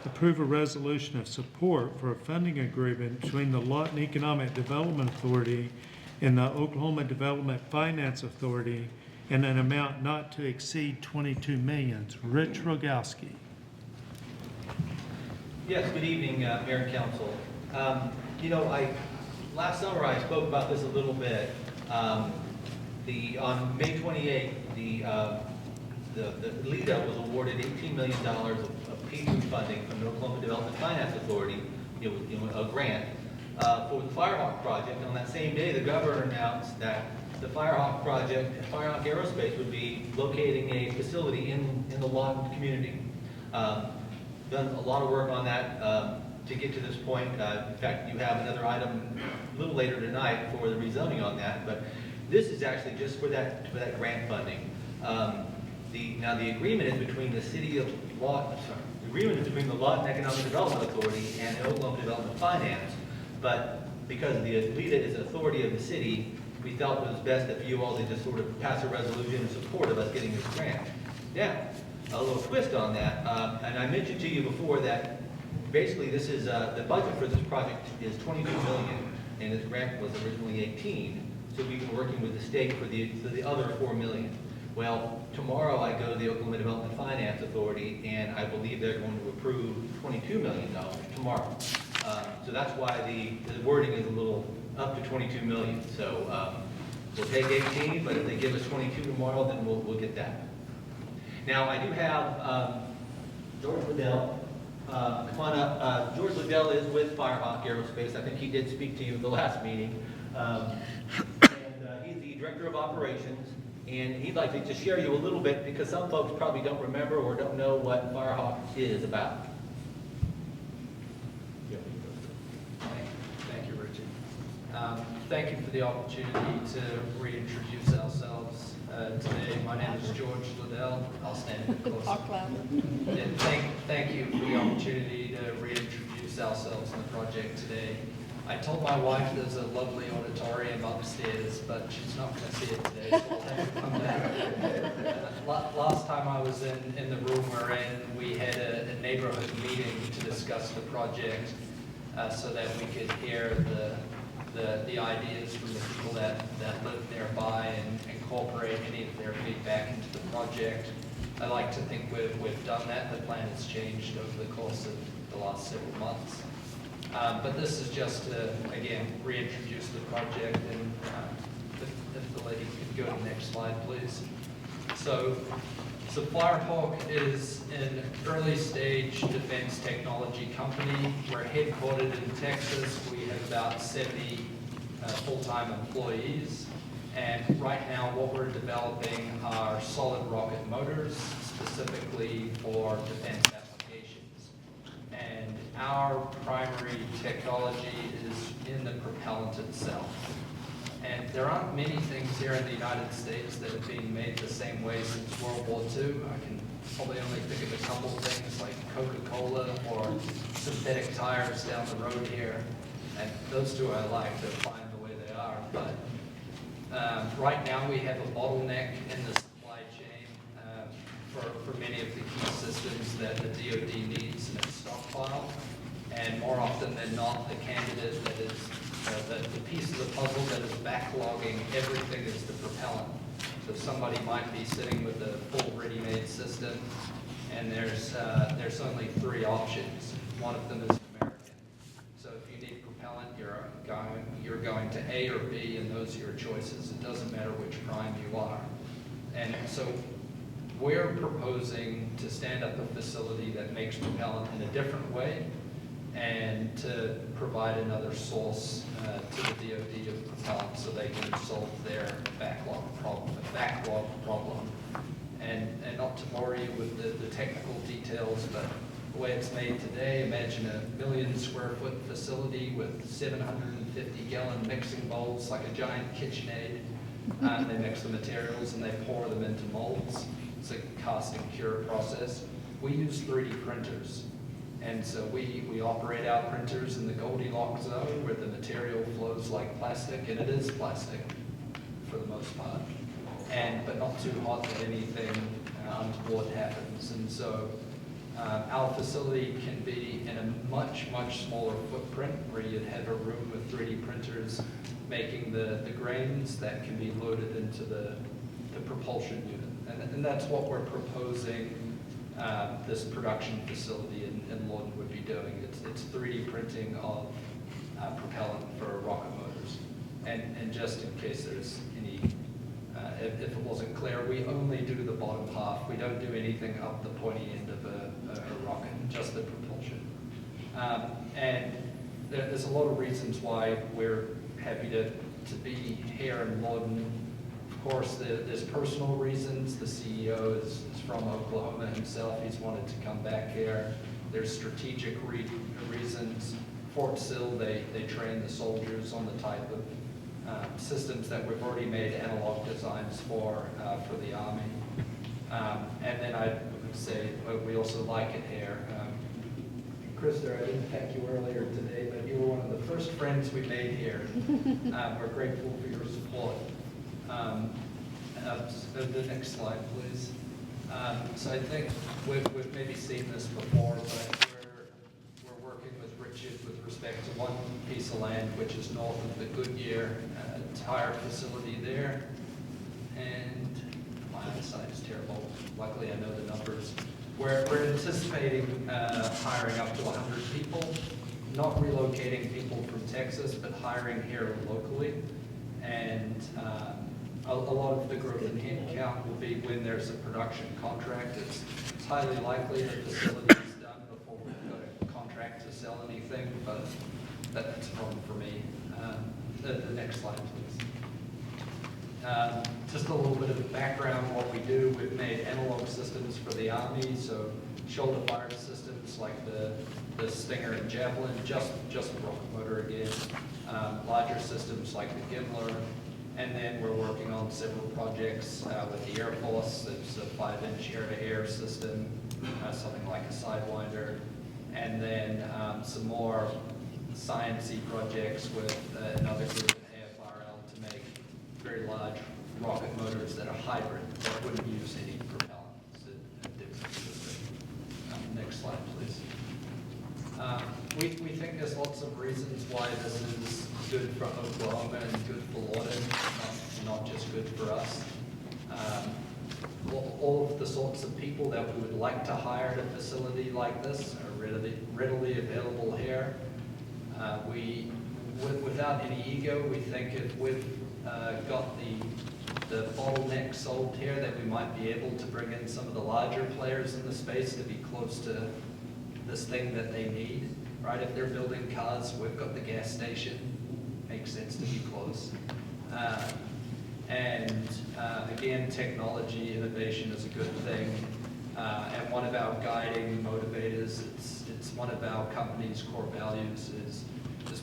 Approve a resolution of support for a funding agreement between the Lawton Economic Development Authority and the Oklahoma Development Finance Authority in an amount not to exceed $22 million. Rich Rogowski. Yes, good evening, Mayor and Council. Last summer I spoke about this a little bit. On May 28th, the LETA was awarded $18 million of P2 funding from the Oklahoma Development Finance Authority, a grant, for the Firehawk project. And on that same day, the governor announced that the Firehawk project, Firehawk Aerospace, would be locating a facility in the Lawton community. Done a lot of work on that to get to this point. In fact, you have another item a little later tonight for the rezoning on that, but this is actually just for that grant funding. Now the agreement is between the City of Lawton, the agreement is between the Lawton Economic Development Authority and the Oklahoma Development Finance, but because the LETA is an authority of the city, we felt it was best that you all just sort of pass a resolution in support of us getting this grant. Now, a little twist on that, and I mentioned to you before that basically this is, the budget for this project is $22 million, and this grant was originally 18, so we've been working with the state for the other $4 million. Well, tomorrow I go to the Oklahoma Development Finance Authority, and I believe they're going to approve $22 million tomorrow. So that's why the wording is a little up to $22 million. So we'll take 18, but if they give us 22 tomorrow, then we'll get that. Now I do have George Liddell. Come on up. George Liddell is with Firehawk Aerospace. I think he did speak to you at the last meeting. He's the Director of Operations. And he'd like to just share you a little bit because some folks probably don't remember or don't know what Firehawk is about. Thank you, Richard. Thank you for the opportunity to reintroduce ourselves today. My name is George Liddell. I'll stand a bit closer. Yeah, thank you for the opportunity to reintroduce ourselves in the project today. I told my wife there's a lovely auditorium upstairs, but she's not going to see it today, so I'll have to come back. Last time I was in the room we're in, we had a neighborhood meeting to discuss the project so that we could hear the ideas from the people that live nearby and incorporate any of their feedback into the project. I like to think we've done that. The plan has changed over the course of the last several months. But this is just to, again, reintroduce the project, and if the lady could go to the next slide, please. So Firehawk is an early stage defense technology company. We're headquartered in Texas. We have about 70 full-time employees. And right now what we're developing are solid rocket motors, specifically for defense applications. And our primary technology is in the propellant itself. And there aren't many things here in the United States that have been made the same way since World War II. I can probably only think of a couple things like Coca-Cola or synthetic tires down the road here. And those two I like, they're fine the way they are. But right now we have a bottleneck in the supply chain for many of the key systems that the DoD needs in its stockpile. And more often than not, the candidate that is the piece of the puzzle that is backlogging everything is the propellant. So somebody might be sitting with a full ready-made system, and there's only 3 options. One of them is American. So if you need propellant, you're going to A or B, and those are your choices. It doesn't matter which prime you are. And so we're proposing to stand up a facility that makes propellant in a different way and to provide another source to the DoD of propellant so they can solve their backlog problem. And not to bore you with the technical details, but the way it's made today, imagine a 1 million square foot facility with 750 gallon mixing bowls, like a giant KitchenAid. They mix the materials and they pour them into molds. It's a cast and cure process. We use 3D printers. And so we operate our printers in the Goldilocks zone where the material flows like plastic, and it is plastic for the most part, but not too hot that anything untoward happens. And so our facility can be in a much, much smaller footprint where you'd have a room with 3D printers making the grains that can be loaded into the propulsion unit. And that's what we're proposing this production facility in Lawton would be doing. It's 3D printing of propellant for rocket motors. And just in case there's any, if it wasn't clear, we only do the bottom half. We don't do anything up the pointy end of a rocket, just the propulsion. And there's a lot of reasons why we're happy to be here in Lawton. Of course, there's personal reasons. The CEO is from Oklahoma himself. He's wanted to come back here. There's strategic reasons. Fort Sill, they train the soldiers on the type of systems that we've already made analog designs for the Army. And then I would say we also like it here. Krista, I didn't thank you earlier today, but you were one of the first friends we made here. We're grateful for your support. The next slide, please. So I think we've maybe seen this before, but we're working with Richard with respect to one piece of land, which is north of the Goodyear tire facility there. And my eyesight is terrible. Luckily, I know the numbers. We're anticipating hiring up to 100 people, not relocating people from Texas, but hiring here locally. And a lot of the growth in headcount will be when there's a production contract. It's highly likely the facility is done before we've got a contract to sell anything, but that's a problem for me. The next slide, please. Just a little bit of background on what we do. We've made analog systems for the Army, so shoulder fire systems like the Stinger and Javelin, just a rocket motor again. Larger systems like the Gimler. And then we're working on several projects with the Air Force. There's a 5-inch air-to-air system, something like a Sidewinder. And then some more science-y projects with another group at AFRL to make very large rocket motors that are hybrid, that wouldn't use any propellant. It's a different system. Next slide, please. We think there's lots of reasons why this is good for Oklahoma and good for Lawton, not just good for us. All of the sorts of people that we would like to hire at a facility like this are readily available here. Without any ego, we think if we've got the bottleneck solved here, that we might be able to bring in some of the larger players in the space to be close to this thing that they need, right? If they're building cars, we've got the gas station. Makes sense to be close. Again, technology innovation is a good thing. And one of our guiding motivators, it's one of our company's core values is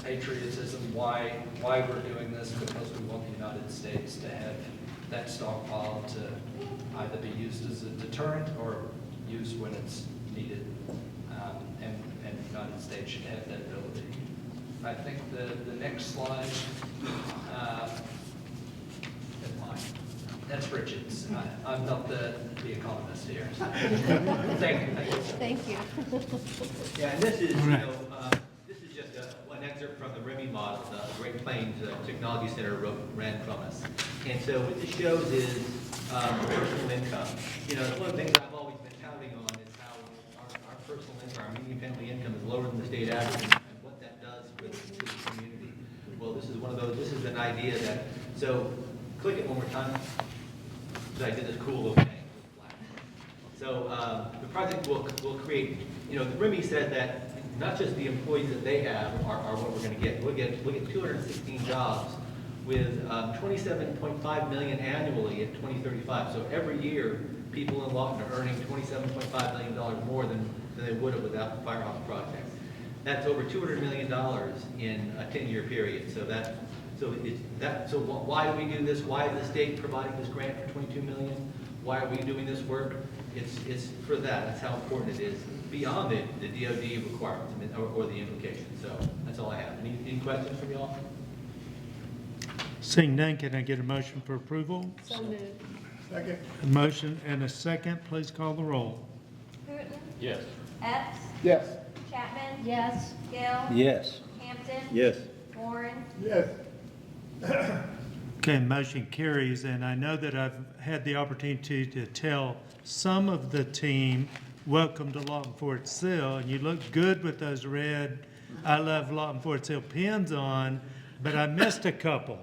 patriotism. Why we're doing this? Because we want the United States to have that stockpile to either be used as a deterrent or used when it's needed. And the United States should have that ability. I think the next slide, that's Richard's. I'm not the economist here. Thank you. Thank you. Yeah, and this is, this is just an excerpt from the REMI model, the Great Plains Technology Center ran from us. And so what this shows is personal income. One of the things I've always been touting on is how our personal income, our median family income is lower than the state average, and what that does with the community. Well, this is one of those, this is an idea that, so click it one more time. So I did this cool little thing. So the project will create, you know, the RIMI said that not just the employees that they have are what we're going to get. We'll get 216 jobs with $27.5 million annually at 2035. So every year, people in Lawton are earning $27.5 million more than they would have without the Firehawk project. That's over $200 million in a 10-year period. So why do we do this? Why is the state providing this grant for $22 million? Why are we doing this work? It's for that. That's how important it is beyond the DoD requirements or the implication. So that's all I have. Any questions from y'all? Seeing none, can I get a motion for approval? So moved. Second. A motion and a second. Please call the roll. Hooten, Yes. Epps, Yes. Chapman, Yes. Gill, Yes. Hampton, Yes. Warren, Yes. Okay, motion carries, and I know that I've had the opportunity to tell some of the team, welcome to Lawton Fort Sill, and you look good with those red I Love Lawton Fort Sill pins on, but I missed a couple.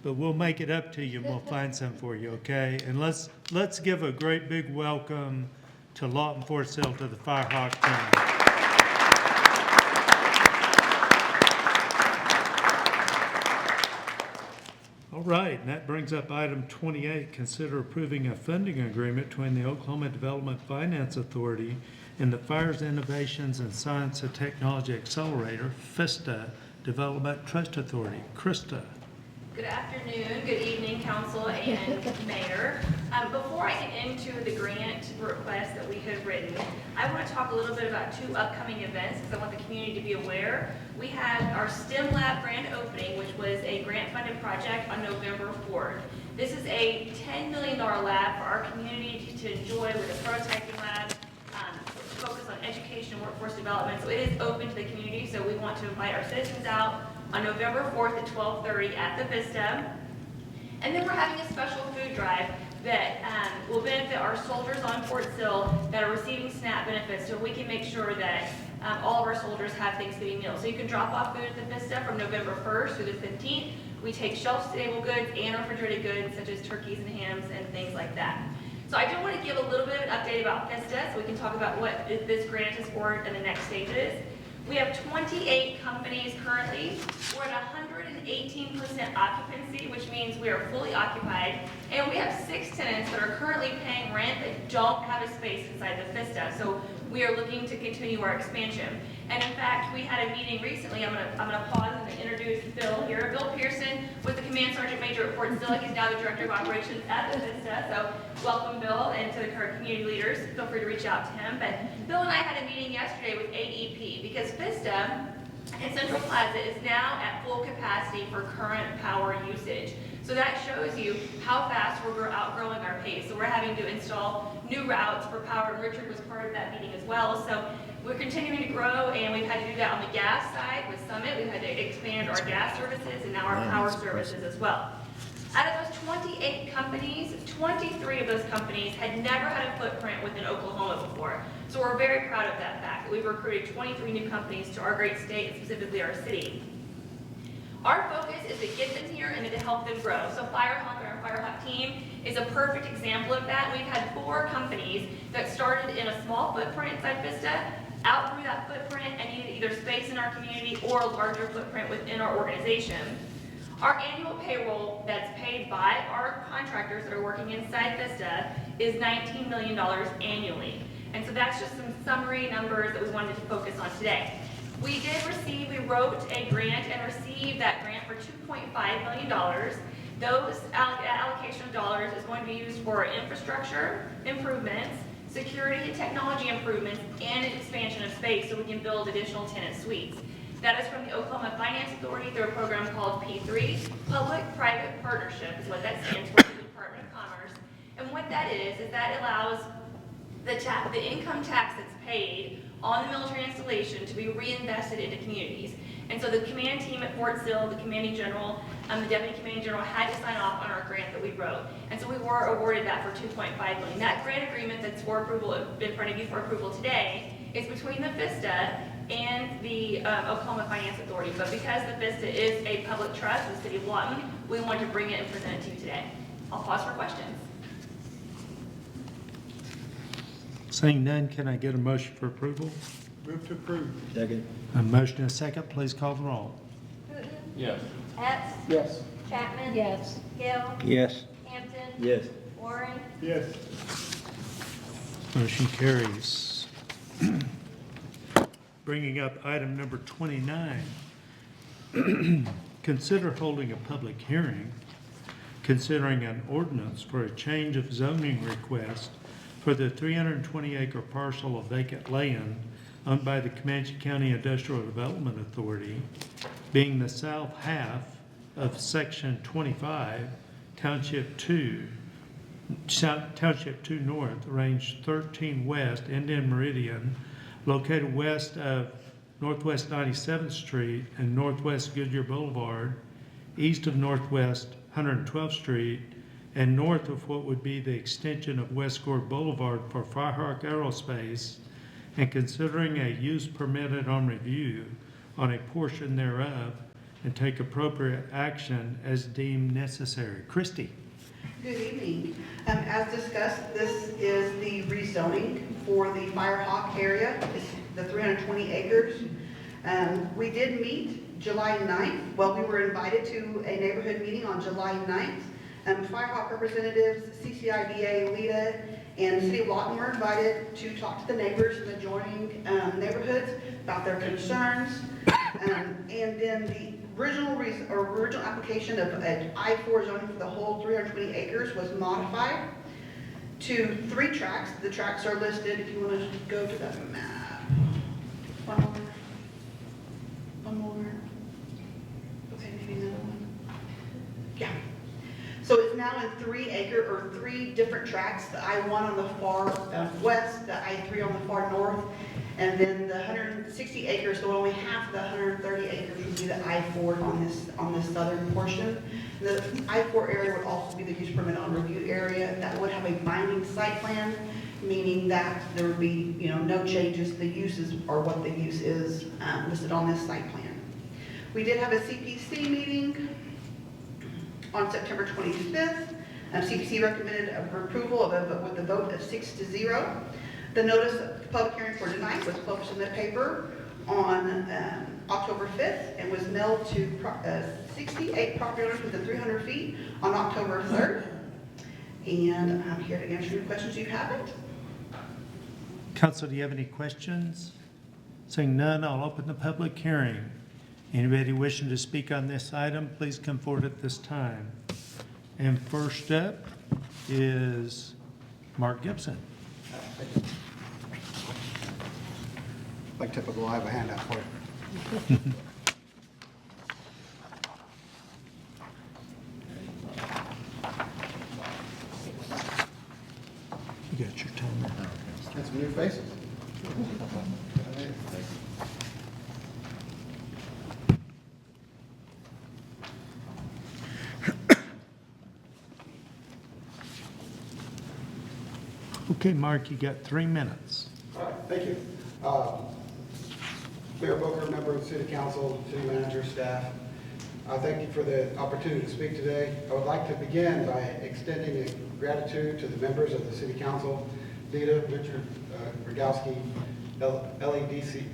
But we'll make it up to you, and we'll find some for you, okay? And let's give a great big welcome to Lawton Fort Sill to the Firehawk team. All right, and that brings up item 28, consider approving a funding agreement between the Oklahoma Development Finance Authority and the Fires Innovations and Science and Technology Accelerator, FISTA, Development Trust Authority. Krista. Good afternoon, good evening, council and mayor. Before I get into the grant request that we have written, I want to talk a little bit about two upcoming events because I want the community to be aware. We had our STEM Lab grand opening, which was a grant-funded project on November 4th. This is a $10 million lab for our community to enjoy with a prototyping lab, focused on education and workforce development. So it is open to the community, so we want to invite our citizens out on November 4th at 12:30 at the FISTA. And then we're having a special food drive that will benefit our soldiers on Fort Sill that are receiving SNAP benefits, so we can make sure that all of our soldiers have Thanksgiving meals. So you can drop off food at the FISTA from November 1st through the 15th. We take shelf-stable goods and refrigerated goods such as turkeys and hams and things like that. So I do want to give a little bit of an update about FISTA so we can talk about what this grant is for in the next stages. We have 28 companies currently. We're at 118% occupancy, which means we are fully occupied. And we have 6 tenants that are currently paying rent that don't have a space inside the FISTA. So we are looking to continue our expansion. And in fact, we had a meeting recently. I'm gonna pause and introduce Bill here. Bill Pearson was the Command Sergeant Major at Fort Sill. He's now the Director of Operations at the FISTA. So welcome, Bill, and to the current community leaders. Feel free to reach out to him. But Bill and I had a meeting yesterday with AEP because FISTA and Central Plaza is now at full capacity for current power usage. So that shows you how fast we're outgrowing our pace. So we're having to install new routes for power, and Richard was part of that meeting as well. So we're continuing to grow, and we've had to do that on the gas side with Summit. We've had to expand our gas services and now our power services as well. Out of those 28 companies, 23 of those companies had never had a footprint within Oklahoma before. So we're very proud of that fact that we've recruited 23 new companies to our great state, and specifically our city. Our focus is to get them here and to help them grow. So Firehawk, our Firehawk team, is a perfect example of that. We've had 4 companies that started in a small footprint inside FISTA, outgrew that footprint and needed either space in our community or a larger footprint within our organization. Our annual payroll that's paid by our contractors that are working inside FISTA is $19 million annually. And so that's just some summary numbers that we wanted to focus on today. We wrote a grant and received that grant for $2.5 million. Those allocation of dollars is going to be used for infrastructure improvements, security and technology improvements, and an expansion of space so we can build additional tenant suites. That is from the Oklahoma Finance Authority through a program called P3, Public-Private Partnership is what that stands for, the Department of Commerce. And what that is that allows the income tax that's paid on the military installation to be reinvested into communities. And so the command team at Fort Sill, the commanding general, the deputy commanding general had to sign off on our grant that we wrote. And so we were awarded that for $2.5 million. That grant agreement that's for approval, in front of you for approval today, is between the FISTA and the Oklahoma Finance Authority. But because the FISTA is a public trust in the City of Lawton, we wanted to bring it and present it to you today. I'll pause for questions. Seeing none, can I get a motion for approval? Move to approve. Second. A motion and a second, please call the roll. Wooten, Yes. Epps, Yes. Chapman. Yes. Gill, Yes. Hampton. Yes. Warren. Yes. Motion carries. Bringing up item number 29. Consider holding a public hearing, considering an ordinance for a change of zoning request for the 320-acre parcel of vacant land owned by the Comanche County Industrial Development Authority, being the south half of Section 25, Township 2 North, Range 13 West, Indian Meridian, located west of Northwest 97th Street and Northwest Goodyear Boulevard, east of Northwest 112th Street, and north of what would be the extension of West Gore Boulevard for Firehawk Aerospace, and considering a use permitted on review on a portion thereof, and take appropriate action as deemed necessary. Christie. Good evening. As discussed, this is the rezoning for the Firehawk area. It's the 320 acres. We did meet July 9th. Well, we were invited to a neighborhood meeting on July 9th. Firehawk representatives, CCIDA, LETA, and City of Lawton were invited to talk to the neighbors in the adjoining neighborhoods about their concerns. And then the original application of an I-4 zoning for the whole 320 acres was modified to 3 tracts. The tracts are listed if you want to go to the map. One more. Okay, maybe another one. Yeah. So it's now in 3 different tracts. The I-1 on the far west, the I-3 on the far north, and then the 160 acres, so only half of the 130 acres would be the I-4 on this southern portion. The I-4 area would also be the use permit on review area. That would have a binding site plan, meaning that there would be no changes. The uses are what the use is listed on this site plan. We did have a CPC meeting on September 25th. CPC recommended approval with a vote of 6-0. The notice of public hearing for tonight was published in the paper on October 5th and was mailed to 68 property owners within 300 feet on October 3rd. And I'm here to answer any questions you haven't. Council, do you have any questions? Seeing none, I'll open the public hearing. Anybody wishing to speak on this item, please come forward at this time. And first up is Mark Gibson. Like typical, I have a handout for you. You got your timer. And some new faces. Okay, Mark, you got 3 minutes. All right, thank you. Mayor Booker, member of the City Council, City Manager, staff, I thank you for the opportunity to speak today. I would like to begin by extending gratitude to the members of the City Council, LETA, Richard Rogowski, LEDC,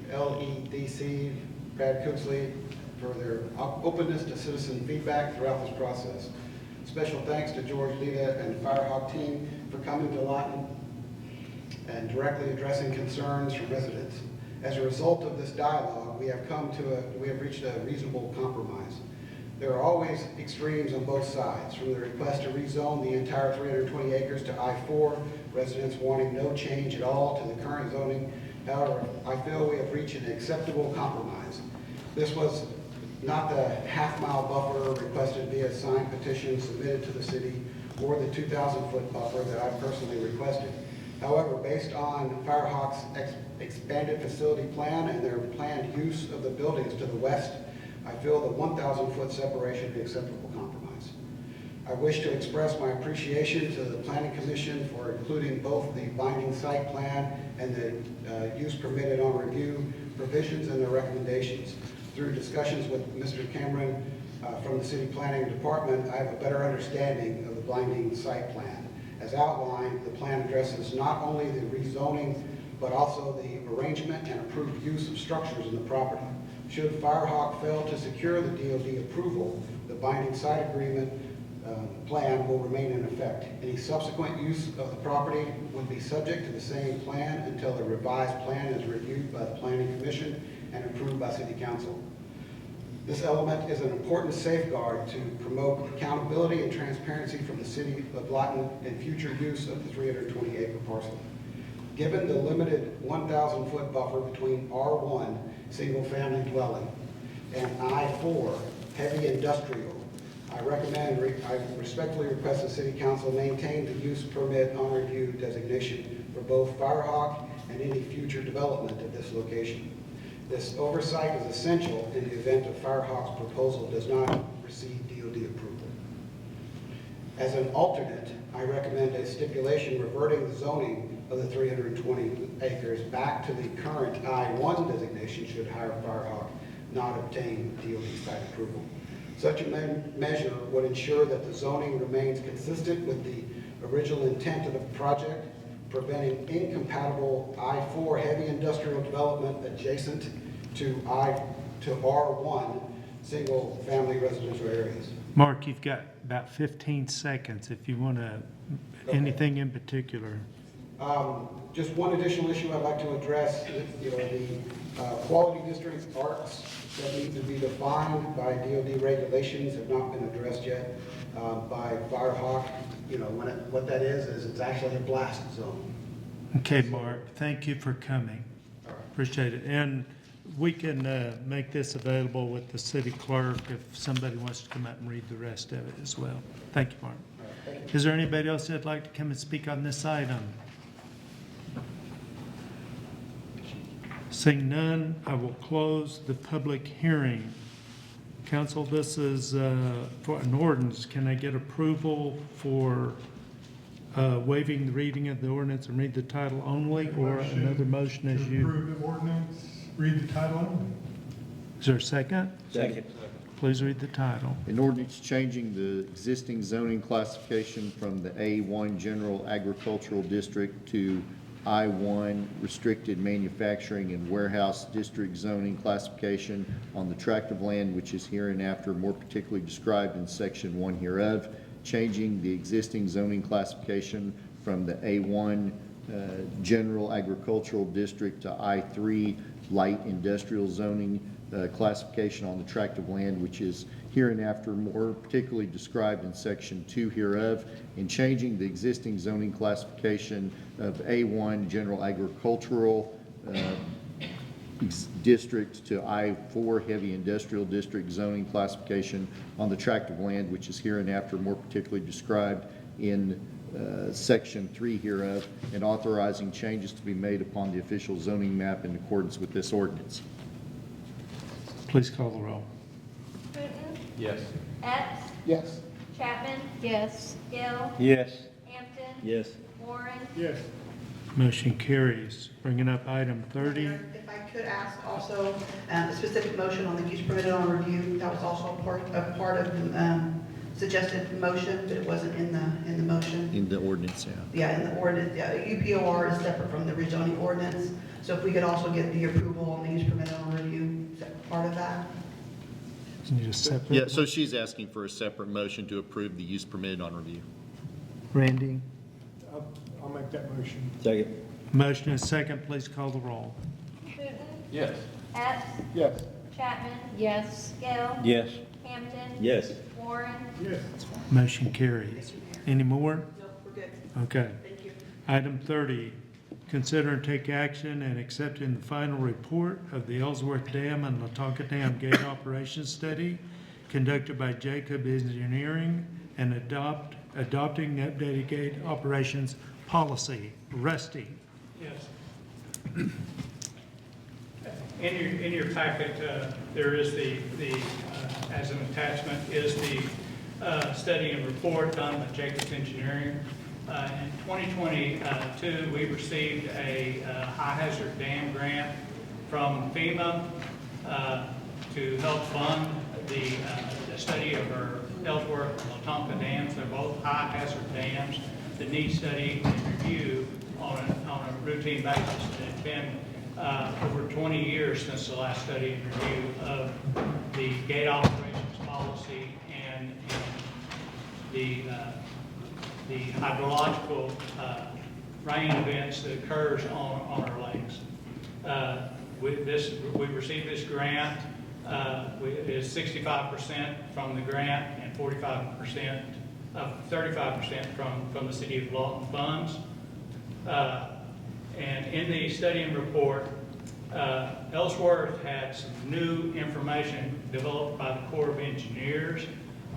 Brad Cooksley, for their openness to citizen feedback throughout this process. Special thanks to George, LETA, and Firehawk team for coming to Lawton and directly addressing concerns from residents. As a result of this dialogue, we have reached a reasonable compromise. There are always extremes on both sides, from the request to rezone the entire 320 acres to I-4, residents wanting no change at all to the current zoning. However, I feel we have reached an acceptable compromise. This was not the half-mile buffer requested via signed petition submitted to the city or the 2,000-foot buffer that I personally requested. However, based on Firehawk's expanded facility plan and their planned use of the buildings to the west, I feel the 1,000-foot separation is an acceptable compromise. I wish to express my appreciation to the Planning Commission for including both the binding site plan and the use permitted on review provisions and their recommendations. Through discussions with Mr. Cameron from the City Planning Department, I have a better understanding of the binding site plan. As outlined, the plan addresses not only the rezoning, but also the arrangement and approved use of structures in the property. Should Firehawk fail to secure the DOD approval, the binding site agreement plan will remain in effect. Any subsequent use of the property would be subject to the same plan until a revised plan is reviewed by the Planning Commission and approved by City Council. This element is an important safeguard to promote accountability and transparency from the City of Lawton in future use of the 320-acre parcel. Given the limited 1,000-foot buffer between R1, single-family dwelling, and I4, heavy industrial, I respectfully request the City Council maintain the use permit on review designation for both Firehawk and any future development of this location. This oversight is essential in the event of Firehawk's proposal does not receive DOD approval. As an alternate, I recommend a stipulation reverting the zoning of the 320 acres back to the current I1 designation should Firehawk not obtain DOD site approval. Such a measure would ensure that the zoning remains consistent with the original intent of the project, preventing incompatible I4 heavy industrial development adjacent to R1 single-family residential areas. Mark, you've got about 15 seconds if you want to, anything in particular. Just one additional issue I'd like to address, the quality district arcs that need to be defined by DOD regulations have not been addressed yet by Firehawk. What that is it's actually a blast zone. Okay, Mark, thank you for coming. Appreciate it. And we can make this available with the city clerk if somebody wants to come up and read the rest of it as well. Thank you, Mark. Thank you. Is there anybody else that'd like to come and speak on this item? Seeing none, I will close the public hearing. Council, this is for an ordinance. Can I get approval for waiving the reading of the ordinance and read the title only, or another motion as you? Approve the ordinance, read the title only. Is there a second? Second. Please read the title. An ordinance changing the existing zoning classification from the A1 General Agricultural District to I1 Restricted Manufacturing and Warehouse District zoning classification on the tract of land which is hereinafter more particularly described in Section 1 hereof, changing the existing zoning classification from the A1 General Agricultural District to I3 Light Industrial zoning classification on the tract of land which is hereinafter more particularly described in Section 2 hereof, and changing the existing zoning classification of A1 General Agricultural District to I4 Heavy Industrial District zoning classification on the tract of land which is hereinafter more particularly described in Section 3 hereof, and authorizing changes to be made upon the official zoning map in accordance with this ordinance. Please call the roll. Putin, Yes. Epps, Yes. Chapman, Yes. Gill, Yes. Hampton, Yes. Warren, Yes. Motion carries. Bringing up item 30. If I could ask also a specific motion on the use permitted on review, that was also a part of the suggested motion, but it wasn't in the motion. In the ordinance, yeah. Yeah, in the ordinance, UPOR is separate from the rezoning ordinance, so if we could also get the approval on the use permitted on review, is that part of that? Need a separate? Yeah, so she's asking for a separate motion to approve the use permitted on review. Randy? I'll make that motion. Second. Motion is second. Please call the roll. Putin, Yes. Epps, Yes. Chapman, Yes. Gill, Yes. Hampton, Yes. Warren, Yes. Motion carries. Any more? No, we're good. Okay. Thank you. Item 30, consider and take action and accepting the final report of the Ellsworth Dam and Lawtonka Dam Gate Operations Study conducted by Jacob Engineering and adopting the updated gate operations policy. Rusty. Yes. In your packet, there is as an attachment, is the study and report done by Jacobs Engineering. In 2022, we received a high hazard dam grant from FEMA to help fund the study of our Ellsworth and Lawtonka dams. They're both high hazard dams. the need study and review on a routine basis. It's been over 20 years since the last study and review of the gate operations policy and the hydrological rain events that occurs on our lakes. We received this grant. It is 65% from the grant and 35% from the City of Lawton funds. And in the study and report, Ellsworth had some new information developed by the Corps of Engineers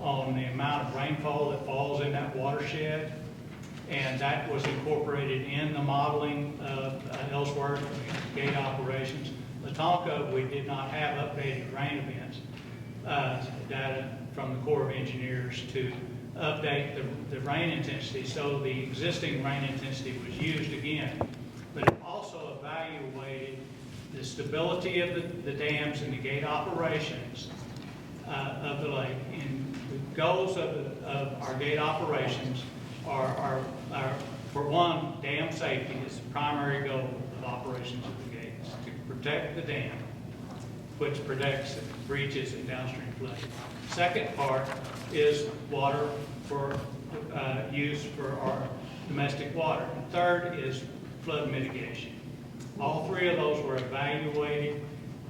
on the amount of rainfall that falls in that watershed, and that was incorporated in the modeling of Ellsworth gate operations. Lawtonka, we did not have updated rain events data from the Corps of Engineers to update the rain intensity, so the existing rain intensity was used again. But it also evaluated the stability of the dams and the gate operations of the lake. And the goals of our gate operations are for one, dam safety is the primary goal of operations of the gates, to protect the dam, which protects breaches and downstream flooding. Second part is water for use for our domestic water. And third is flood mitigation. All three of those were evaluated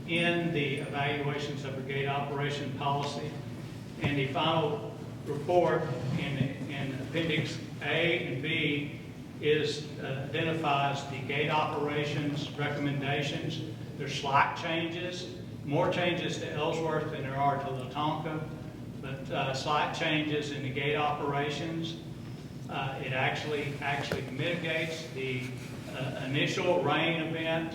in the evaluations of the gate operation policy. And the final report in Appendix A and B identifies the gate operations recommendations. There's slight changes, more changes to Ellsworth than there are to Lawtonka, but slight changes in the gate operations. It actually mitigates the initial rain event.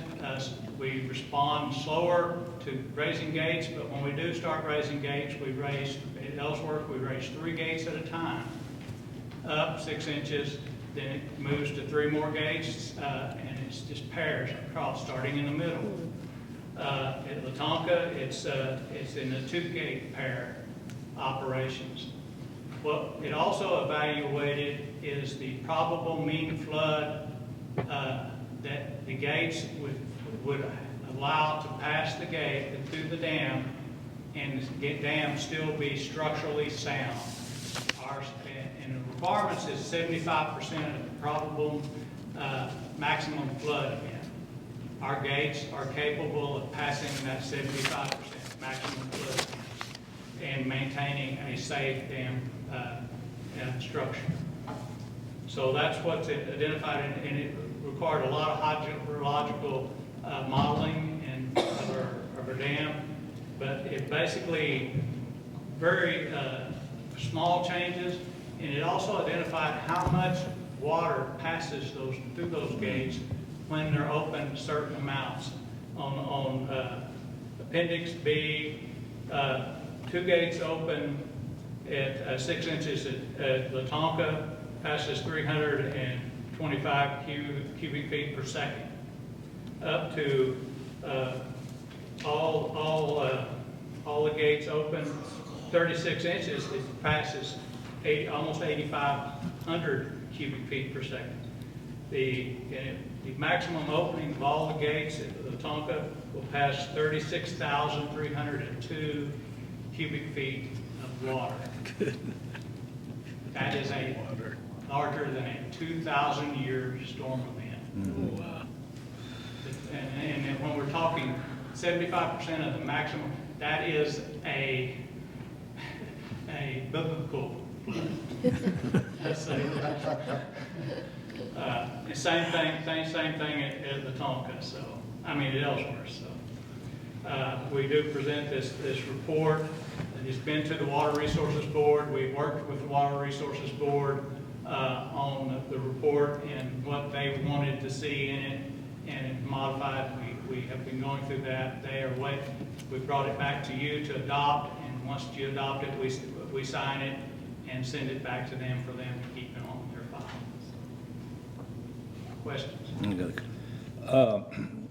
We respond slower to raising gates, but when we do start raising gates, at Ellsworth, we raise 3 gates at a time, up 6 inches, then it moves to 3 more gates, and it's just pairs across, starting in the middle. At Lawtonka, it's in a 2-gate pair operations. What it also evaluated is the probable mean flood that the gates would allow to pass the gate and through the dam, and the dam still be structurally sound. And the requirements is 75% of the probable maximum flood event. Our gates are capable of passing that 75% maximum flood event and maintaining a safe dam structure. So that's what's identified, and it required a lot of hydrological modeling of our dam, but it basically very small changes, and it also identified how much water passes through those gates when they're open certain amounts. On Appendix B, 2 gates open at 6 inches at Lawtonka, passes 325 cubic feet per second. Up to all the gates open 36 inches, it passes almost 8,500 cubic feet per second. The maximum opening of all the gates at Lawtonka will pass 36,302 cubic feet of water. That is larger than a 2,000-year storm event. Wow. And when we're talking 75% of the maximum, that is a biblical flood. Same thing at Lawtonka. So at Ellsworth. So we do present this report. It's been to the Water Resources Board. We worked with the Water Resources Board on the report and what they wanted to see in it, and it modified. We have been going through that. They are waiting. We brought it back to you to adopt, and once you adopt it, we sign it and send it back to them for them to keep it on their file. Questions?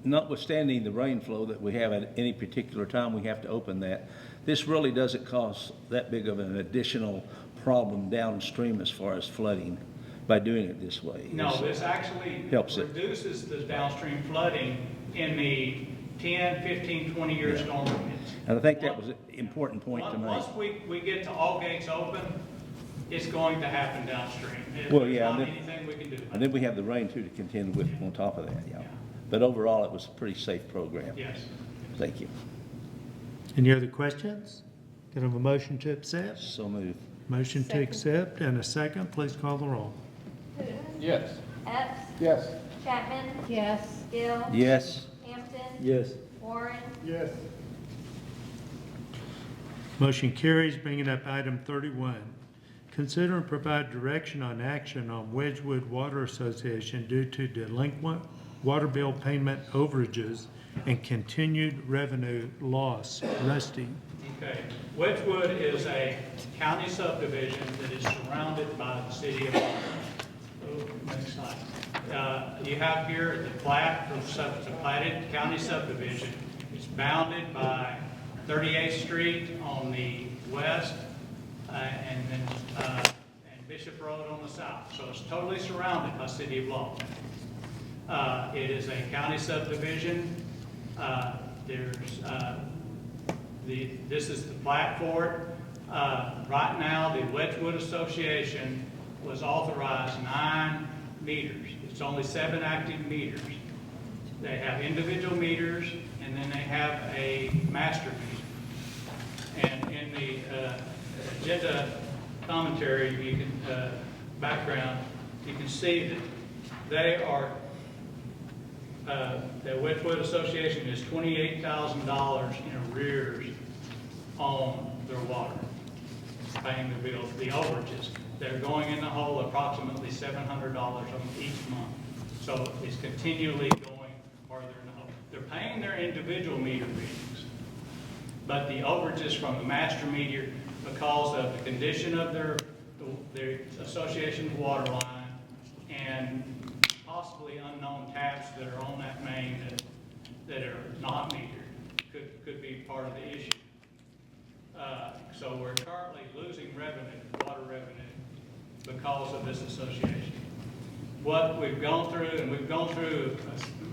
Notwithstanding the rain flow that we have at any particular time, we have to open that. This really doesn't cause that big of an additional problem downstream as far as flooding. by doing it this way. No, this actually Helps it. reduces the downstream flooding in the 10, 15, 20 years storm events. And I think that was an important point to make. Once we get to all gates open, it's going to happen downstream. Well, There's yeah, not and then- anything we can do. And then we have the rain too to contend with on top of that, yeah. But overall, it was a pretty safe program. Yes. Thank you. Any other questions? Can I have a motion to accept? So moved. Motion to accept and a second. Please call the roll. Putin, Yes. Epps, Yes. Chapman, Yes. Gill, Yes. Hampton, Yes. Warren, Yes. Motion carries, bringing up item 31. Consider and provide direction on action on Wedgewood Water Association due to delinquent water bill payment overages and continued revenue loss. Rusty. Okay. Wedgewood is a county subdivision that is surrounded by the city of Lawton. Oh, next slide. You have here the plat, it's a platted county subdivision. It's bounded by 38th Street on the west and Bishop Road on the south. So it's totally surrounded by City of Lawton. It is a county subdivision. This is the plat for it. Right now, the Wedgewood Association was authorized 9 meters. It's only 7 active meters. They have individual meters, and then they have a master meter. And in the agenda commentary, you can background, you can see that they are. The Wedgewood Association is $28,000 in arrears on their water, paying the bills, the overages. They're going in the hole approximately $700 on each month. So it's continually going farther in the hole. They're paying their individual meter readings, but the overages from the master meter, because of the condition of their association's water line and possibly unknown taps that are on that main that are not metered could be part of the issue. So we're currently losing revenue, water revenue, because of this association. What we've gone through, and we've gone through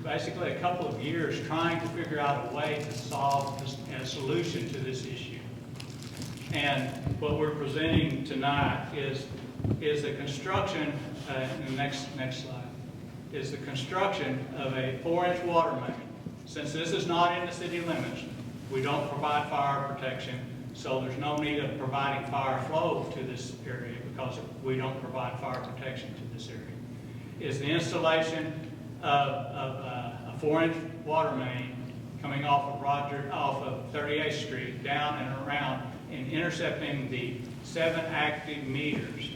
basically a couple of years trying to figure out a way to solve a solution to this issue. And what we're presenting tonight is the construction, in the next slide, is the construction of a 4-inch water main. Since this is not in the city limits, we don't provide fire protection, so there's no need of providing fire flow to this area because we don't provide fire protection to this area. Is the installation of a 4-inch water main coming off of 38th Street down and around and intercepting the 7 active meters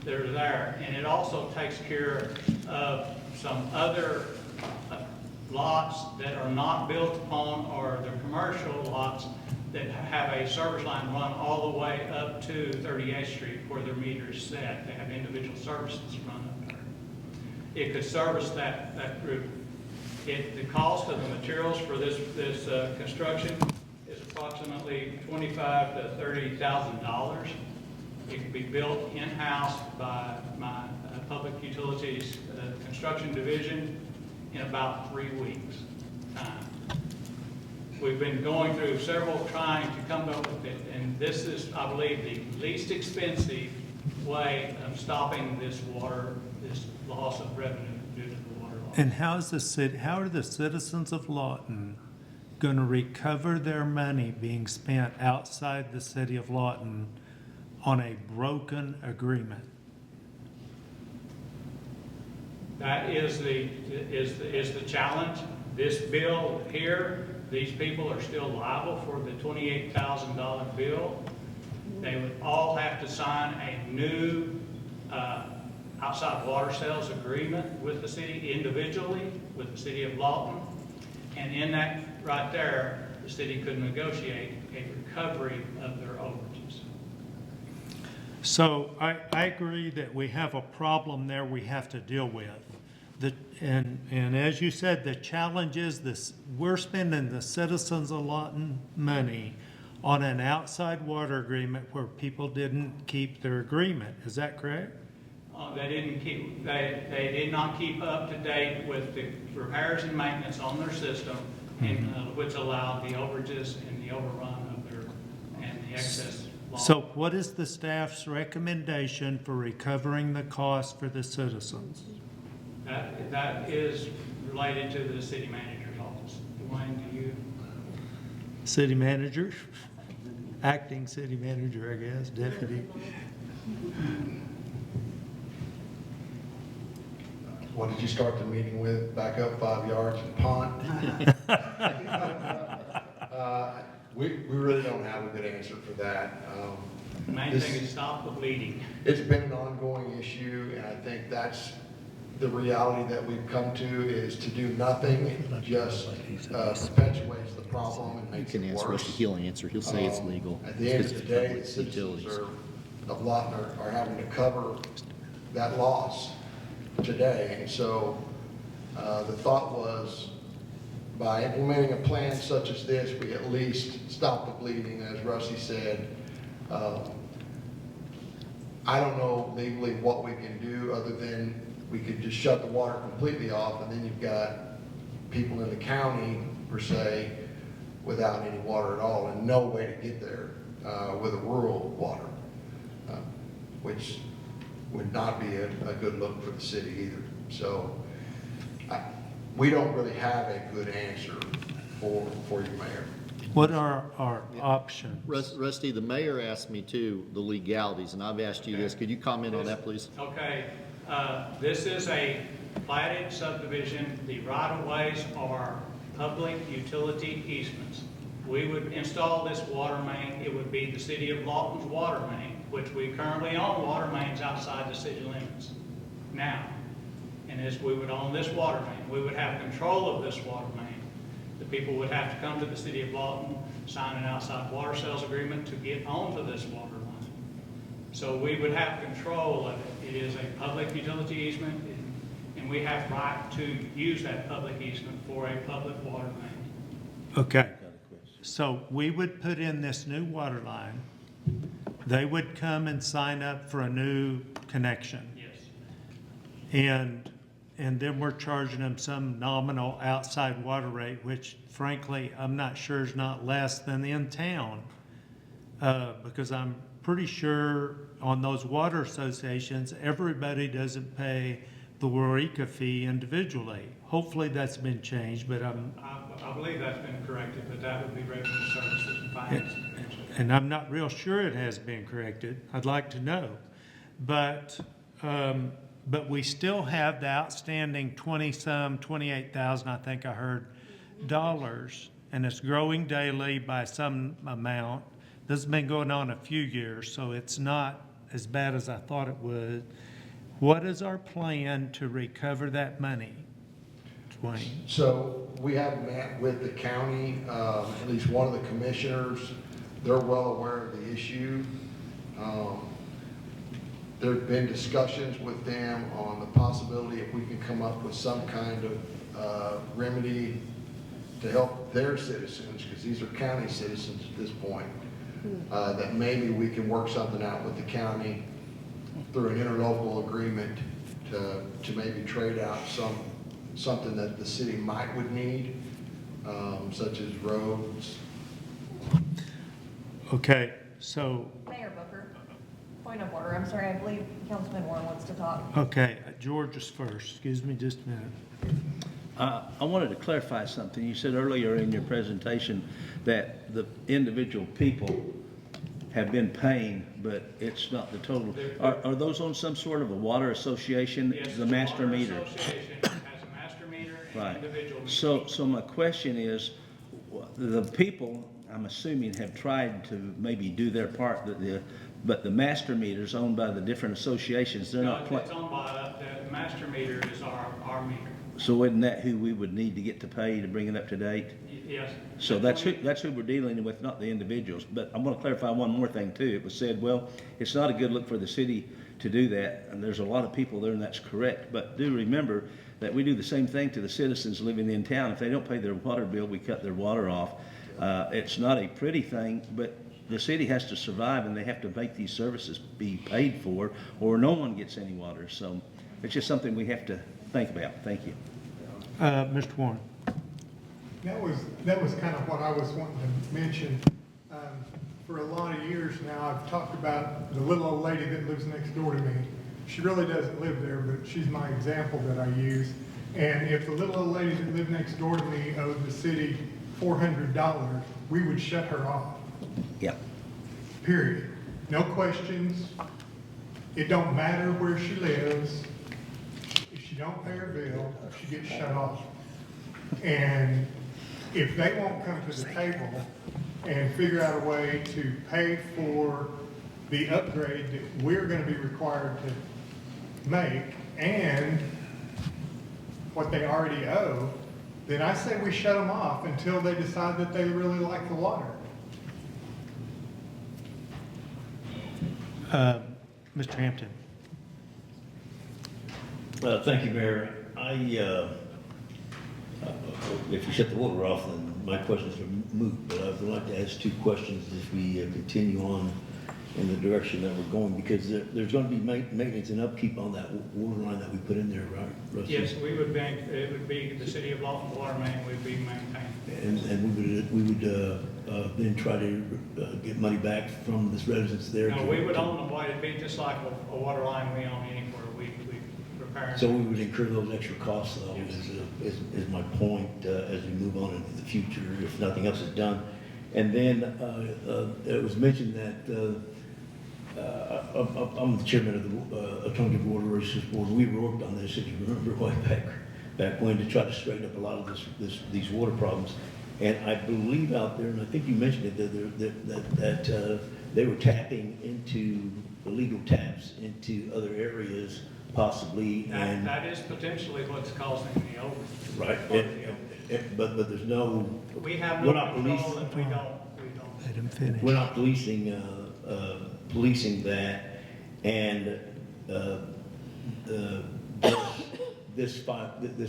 that are there. And it also takes care of some other lots that are not built upon, or the commercial lots that have a service line run all the way up to 38th Street where their meter is set. They have individual services run up there. It could service that group. The cost of the materials for this construction is approximately $25,000 to $30,000. It can be built in-house by my Public Utilities Construction Division in about 3 weeks' time. We've been going through several trying to come up with it, and this is, I believe, the least expensive way of stopping this loss of revenue due to the water loss. And how are the citizens of Lawton going to recover their money being spent outside the city of Lawton on a broken agreement? That is the challenge. This bill here, these people are still liable for the $28,000 bill. They would all have to sign a new outside water sales agreement with the city individually, with the city of Lawton. And in that right there, the city could negotiate a recovery of their overages. So I agree that we have a problem there we have to deal with. And as you said, the challenge is this: we're spending the citizens of Lawton money on an outside water agreement where people didn't keep their agreement. Is that correct? They did not keep up to date with the repairs and maintenance on their system, which allowed the overages and the overrun of their, and the excess loss. So what is the staff's recommendation for recovering the cost for the citizens? That is related to the city manager's office. Dwayne, do you? City manager? Acting city manager, I guess, deputy. What did you start the meeting with? Back up 5 yards and punt? We really don't have a good answer for that. The main thing is stop the bleeding. It's been an ongoing issue, and I think that's the reality that we've come to, is to do nothing just perpetuates the problem and makes it worse. He'll answer. He'll say it's legal. At the end of the day, the citizens of Lawton are having to cover that loss today. And so the thought was, by implementing a plan such as this, we at least stop the bleeding, as Rusty said. I don't know legally what we can do other than we could just shut the water completely off, and then you've got people in the county, per se, without any water at all and no way to get there with a rural water, which would not be a good look for the city either. So we don't really have a good answer for you, Mayor. What are our options? Rusty, the mayor asked me too, the legalities, and I've asked you this. Could you comment on that, please? Okay. This is a platted subdivision. The right-of-ways are public utility easements. We would install this water main. It would be the City of Lawton's water main, which we currently own water mains outside the city limits now. And as we would own this water main, we would have control of this water main. The people would have to come to the City of Lawton, sign an outside water sales agreement to get onto this water line. So we would have control of it. It is a public utility easement, and we have right to use that public easement for a public water main. Okay. So we would put in this new water line. They would come and sign up for a new connection. Yes. And then we're charging them some nominal outside water rate, which frankly, I'm not sure is not less than in town. Because I'm pretty sure on those water associations, everybody doesn't pay the Eureka fee individually. Hopefully that's been changed, but I believe that's been corrected, but that would be revenue services and finance. And I'm not real sure it has been corrected. I'd like to know. But we still have the outstanding 28,000, I think I heard, dollars, and it's growing daily by some amount. This has been going on a few years, so it's not as bad as I thought it would. What is our plan to recover that money, Dwayne? So we have met with the county, at least one of the commissioners. They're well aware of the issue. There have been discussions with them on the possibility if we can come up with some kind of remedy to help their citizens, because these are county citizens at this point, that maybe we can work something out with the county through an interlocal agreement to maybe trade out something that the city would need, such as roads. Okay, so. Mayor Booker, point of order. I'm sorry, I believe Councilman Warren wants to talk. Okay, George is first. Excuse me just a minute. I wanted to clarify something. You said earlier in your presentation that the individual people have been paying, but it's not the total. Are those on some sort of a water association, Yes, the master water meter? association has a master meter and Right. individual meters. So my question is, the people, I'm assuming, have tried to maybe do their part, but the master meters owned by the different associations, they're not. It's owned by the master meter is our meter. So isn't that who we would need to get to pay to bring it up to date? Yes. So that's who we're dealing with, not the individuals. But I'm going to clarify one more thing too. It was said, well, it's not a good look for the city to do that, and there's a lot of people there, and that's correct. But do remember that we do the same thing to the citizens living in town. If they don't pay their water bill, we cut their water off. It's not a pretty thing, but the city has to survive, and they have to make these services be paid for, or no one gets any water. So it's just something we have to think about. Thank you. Mr. Warren. That was kind of what I was wanting to mention. For a lot of years now, I've talked about the little old lady that lives next door to me. She really doesn't live there, but she's my example that I use. And if the little old lady that lived next door to me owed the city $400, we would shut her off. Yeah. Period. No questions. It don't matter where she lives. If she don't pay her bill, she gets shut off. And if they won't come to the table and figure out a way to pay for the upgrade that we're going to be required to make and what they already owe, then I say we shut them off until they decide that they really like the water. Mr. Hampton. Thank you, Mayor. If you shut the water off, then my questions are moot, but I would like to ask two questions as we continue on in the direction that we're going, because there's going to be maintenance and upkeep on that water line that we put in there, right, Rusty? Yes, we would bank, it would be the City of Lawton water main would be maintained. And we would then try to get money back from the residents there. No, we would own the water, it'd be just like a water line we own anywhere, we repair. So we would incur those extra costs, though, is my point, as we move on into the future, if nothing else is done. And then it was mentioned that I'm the chairman of the Alternative Water Resources Board. We worked on this, if you remember, way back when, to try to straighten up a lot of these water problems. And I believe out there, and I think you mentioned it, that they were tapping into illegal taps into other areas, possibly. That is potentially what's causing the overage. Right. But there's no. We have no control and we don't. Let him finish. We're not policing that, and this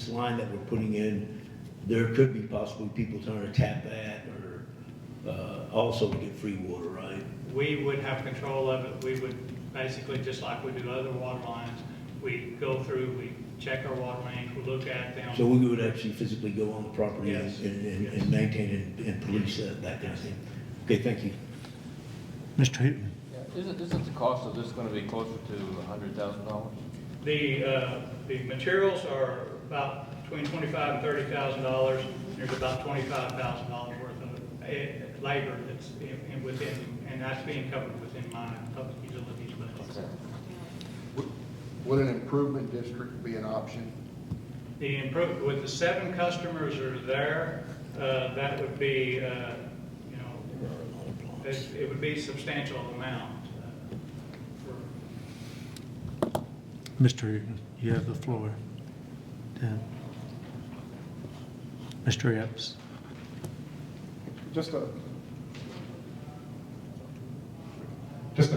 line that we're putting in, there could be possibly people trying to tap that, or also to get free water, right? We would have control of it. We would basically, just like we do other water lines, we go through, we check our water mains, we look at them. So we would actually physically go on the property Yes. and maintain and police that kind of thing. Okay, thank you. Mr. Hooton. Isn't the cost of this going to be closer to $100,000? The materials are about between $25,000 and $30,000. There's about $25,000 worth of labor that's within, and that's being covered within my public utilities budget. Okay. Would an improvement district be an option? With the 7 customers that are there, that would be, it would be a substantial amount. Mr. Hooton, you have the floor. Dan. Mr. Epps. Just a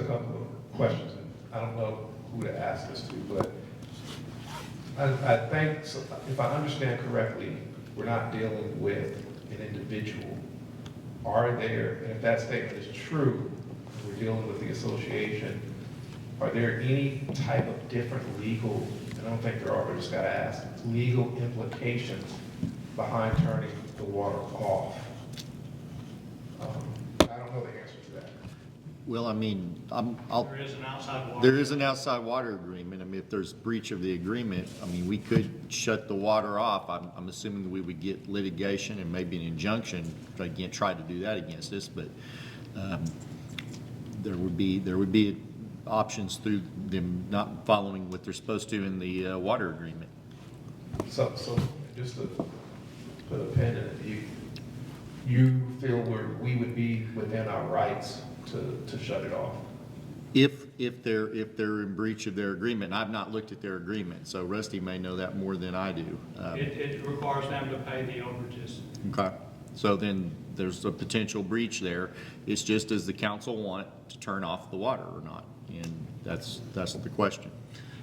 couple of questions. I don't know who to ask this to, but I think, if I understand correctly, we're not dealing with an individual. Are there, and if that statement is true, we're dealing with the association, are there any type of different legal, and I don't think there are, but I just got to ask, legal implications behind turning the water off? I don't know the answer to that. Well, I mean, There is an outside water. there is an outside water agreement. I mean, if there's breach of the agreement, I mean, we could shut the water off. I'm assuming we would get litigation and maybe an injunction, again, try to do that against us, but there would be options through them not following what they're supposed to in the water agreement. So just to put a pin in it, you feel we would be within our rights to shut it off? If they're in breach of their agreement, and I've not looked at their agreement, so Rusty may know that more than I do. It requires them to pay the overages. Okay, so then there's a potential breach there. It's just, does the council want to turn off the water or not? And that's the question.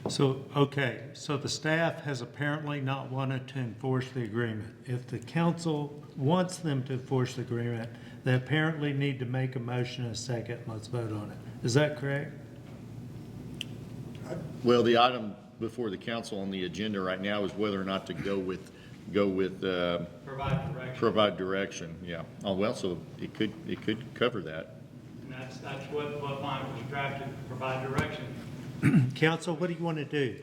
So, okay, so the staff has apparently not wanted to enforce the agreement. If the council wants them to enforce the agreement, They apparently need to make a motion in a second. Let's vote on it. Is that correct? Well, the item before the council on the agenda right now is whether or not to go with Provide direction. provide direction, yeah. Oh, well, so it could cover that. And that's what mine was drafted, provide direction. Council, what do you want to do?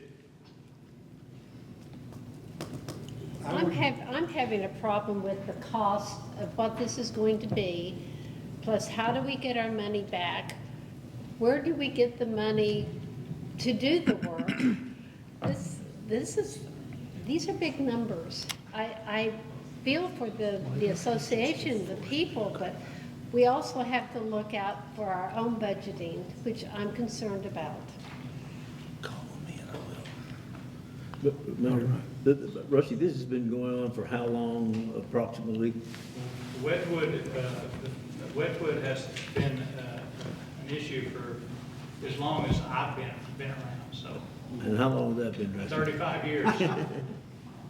I'm having a problem with the cost of what this is going to be, plus how do we get our money back? Where do we get the money to do the work? These are big numbers. I feel for the association, the people, but we also have to look out for our own budgeting, which I'm concerned about. But, Mayor, Rusty, this has been going on for how long approximately? Wedgewood has been an issue for as long as I've been around, so And how long has that been, Rusty? 35 years.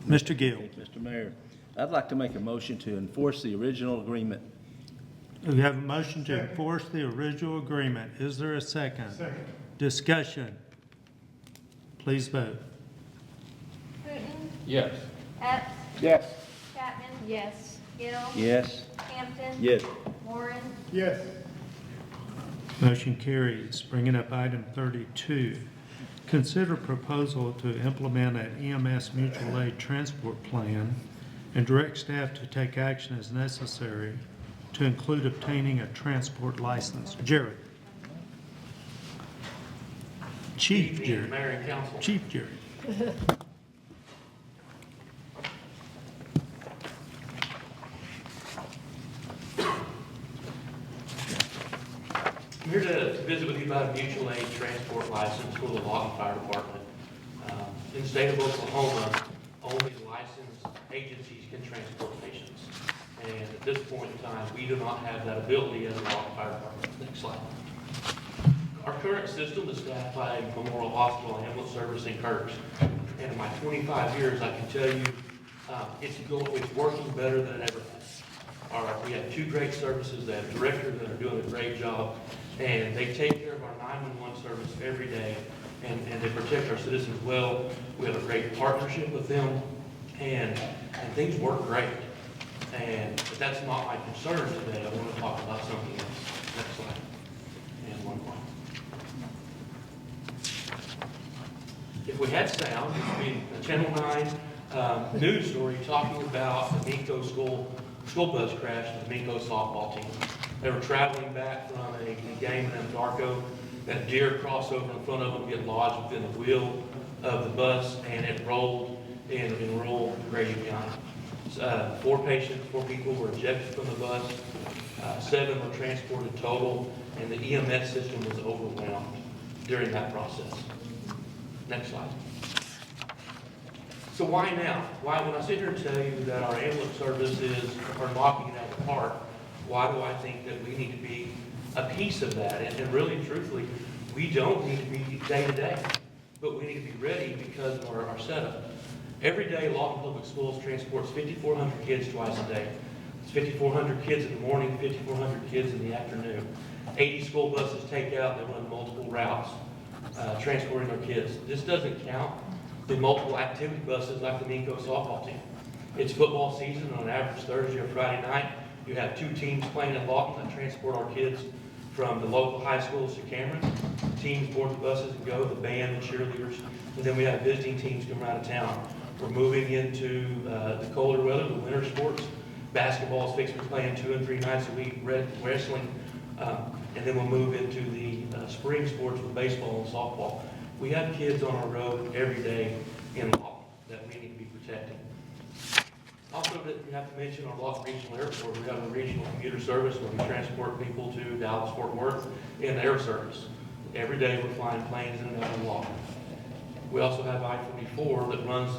Mr. Gill. Mr. Mayor, I'd like to make a motion to enforce the original agreement. We have a motion to enforce the original agreement. Is there a second? Second. Discussion. Please vote. Wooten, Yes. Epps, Yes. Chapman, Yes. Gill, Yes. Hampton. Yes. Warren, Yes. Motion carries. Bringing up item 32. Consider proposal to implement an EMS mutual aid transport plan and direct staff to take action as necessary to include obtaining a transport license. Jared. Chief Jared. Mayor and council. Chief Jared. I'm here to visit with you about a mutual aid transport license for the Lawton Fire Department. In the state of Oklahoma, only licensed agencies can transport patients. And at this point in time, we do not have that ability as a Lawton Fire Department. Next slide. Our current system is staffed by Memorial Hospital Ambulance Service in Kirks. And in my 25 years, I can tell you, it's working better than it ever has. We have two great services. They have directors that are doing a great job, and they take care of our 911 service every day, and they protect our citizens well. We have a great partnership with them, and things work great. But that's not my concern today. I want to talk about something else. Next slide. And one more. If we had sound, it would be a Channel 9 news story talking about the Minko school bus crash and the Minko softball team. They were traveling back from a game in Anadarko. That deer crossed over in front of them, get lodged within the wheel of the bus, and it rolled in rural Grady County. 4 people were ejected from the bus. 7 were transported total, and the EMS system was overwhelmed during that process. Next slide. So why now? Why, when I sit here and tell you that our ambulance services are knocking it out of the park, why do I think that we need to be a piece of that? And really, truthfully, we don't need to be day to day, but we need to be ready because of our setup. Every day, Lawton Public Schools transports 5,400 kids twice a day. It's 5,400 kids in the morning, 5,400 kids in the afternoon. 80 school buses take out, they run multiple routes, transporting our kids. This doesn't count the multiple activity buses like the Minko softball team. It's football season. On average, Thursday or Friday night, you have 2 teams playing at Lawton that transport our kids from the local high schools to Cameron. Teams board the buses and go, the band, the cheerleaders, and then we have visiting teams come out of town. We're moving into the colder weather, the winter sports. Basketball is fixed to be playing 2 and 3 nights a week, wrestling, and then we'll move into the spring sports with baseball and softball. We have kids on our road every day in Lawton that we need to be protecting. Also, we have to mention our Lawton Regional Airport. We have a regional commuter service where we transport people to Dallas, Fort Worth in air service. Every day we're flying planes in and out of Lawton. We also have I-44 that runs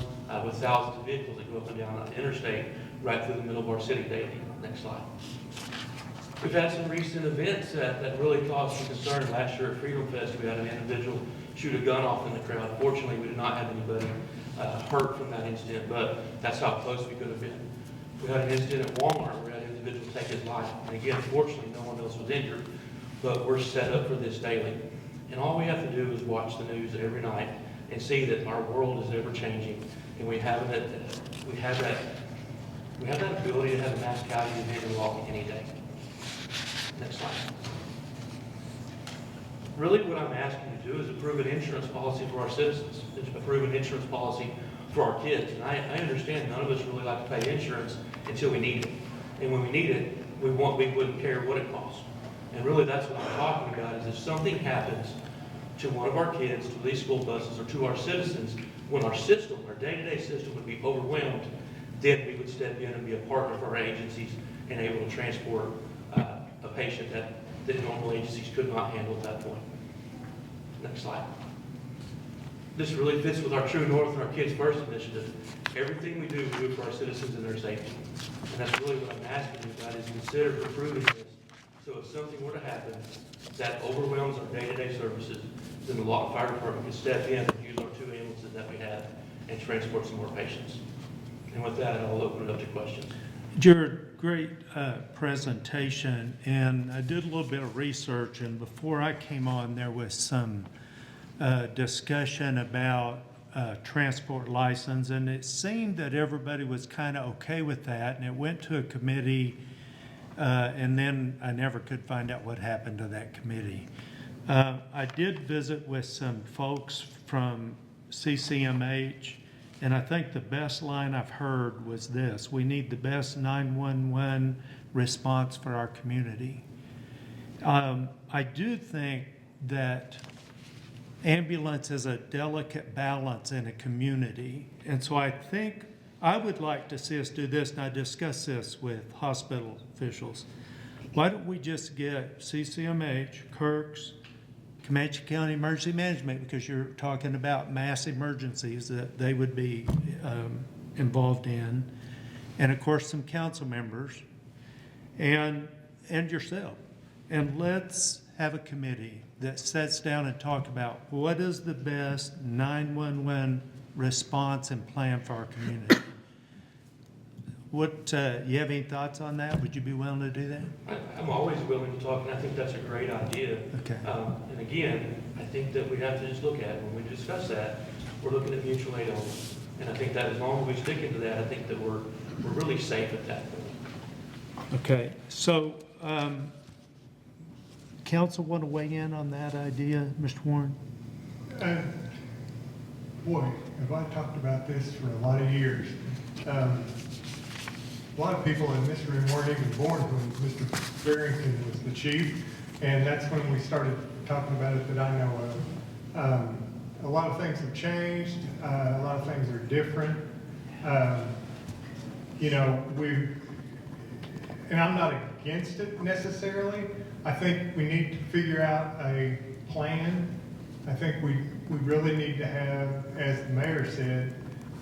with thousands of vehicles that go up and down the interstate right through the middle of our city daily. Next slide. We've had some recent events that really caused some concern. Last year at Freedom Fest, we had an individual shoot a gun off in the crowd. Fortunately, we did not have anybody hurt from that incident, but that's how close we could have been. We had an incident at Walmart where we had an individual take his life. And again, fortunately, no one else was injured, but we're set up for this daily. And all we have to do is watch the news every night and see that our world is ever changing, and we have that ability to have a mass casualty event in Lawton any day. Next slide. Really, what I'm asking you to do is approve an insurance policy for our citizens, approve an insurance policy for our kids. And I understand none of us really like to pay insurance until we need it. And when we need it, we wouldn't care what it costs. And really, that's what I'm talking about, is if something happens to one of our kids, to these school buses, or to our citizens, when our system, our day-to-day system would be overwhelmed, then we would step in and be a partner for our agencies and able to transport a patient that normal agencies could not handle at that point. Next slide. This really fits with our True North and our Kids First initiative. Everything we do it for our citizens and their safety. And that's really what I'm asking you about, is consider approving this. So if something were to happen that overwhelms our day-to-day services, then the Lawton Fire Department can step in and use our 2 ambulances that we have and transport some more patients. And with that, I'll open it up to questions. Jared, great presentation, and I did a little bit of research, and before I came on, there was some discussion about transport license, and it seemed that everybody was kind of okay with that, and it went to a committee, and then I never could find out what happened to that committee. I did visit with some folks from CCMH, and I think the best line I've heard was this: we need the best 911 response for our community. I do think that ambulance is a delicate balance in a community. And so I think I would like to see us do this, and I discussed this with hospital officials. Why don't we just get CCMH, Kirk's, Comanche County Emergency Management, because you're talking about mass emergencies that they would be involved in, and of course some council members, and yourself. And let's have a committee that sits down and talk about what is the best 911 response and plan for our community. What, you have any thoughts on that? Would you be willing to do that? I'm always willing to talk, and I think that's a great idea. Okay. And again, I think that we have to just look at, when we discuss that, we're looking at mutual aid only. And I think that as long as we stick into that, I think that we're really safe at that point. Okay, so council want to weigh in on that idea, Mr. Warren? Boy, have I talked about this for a lot of years. A lot of people in this room weren't even born when Mr. Barrington was the chief, and that's when we started talking about it that I know of. A lot of things have changed. A lot of things are different. You know, and I'm not against it necessarily. I think we need to figure out a plan. I think we really need to have, as the mayor said,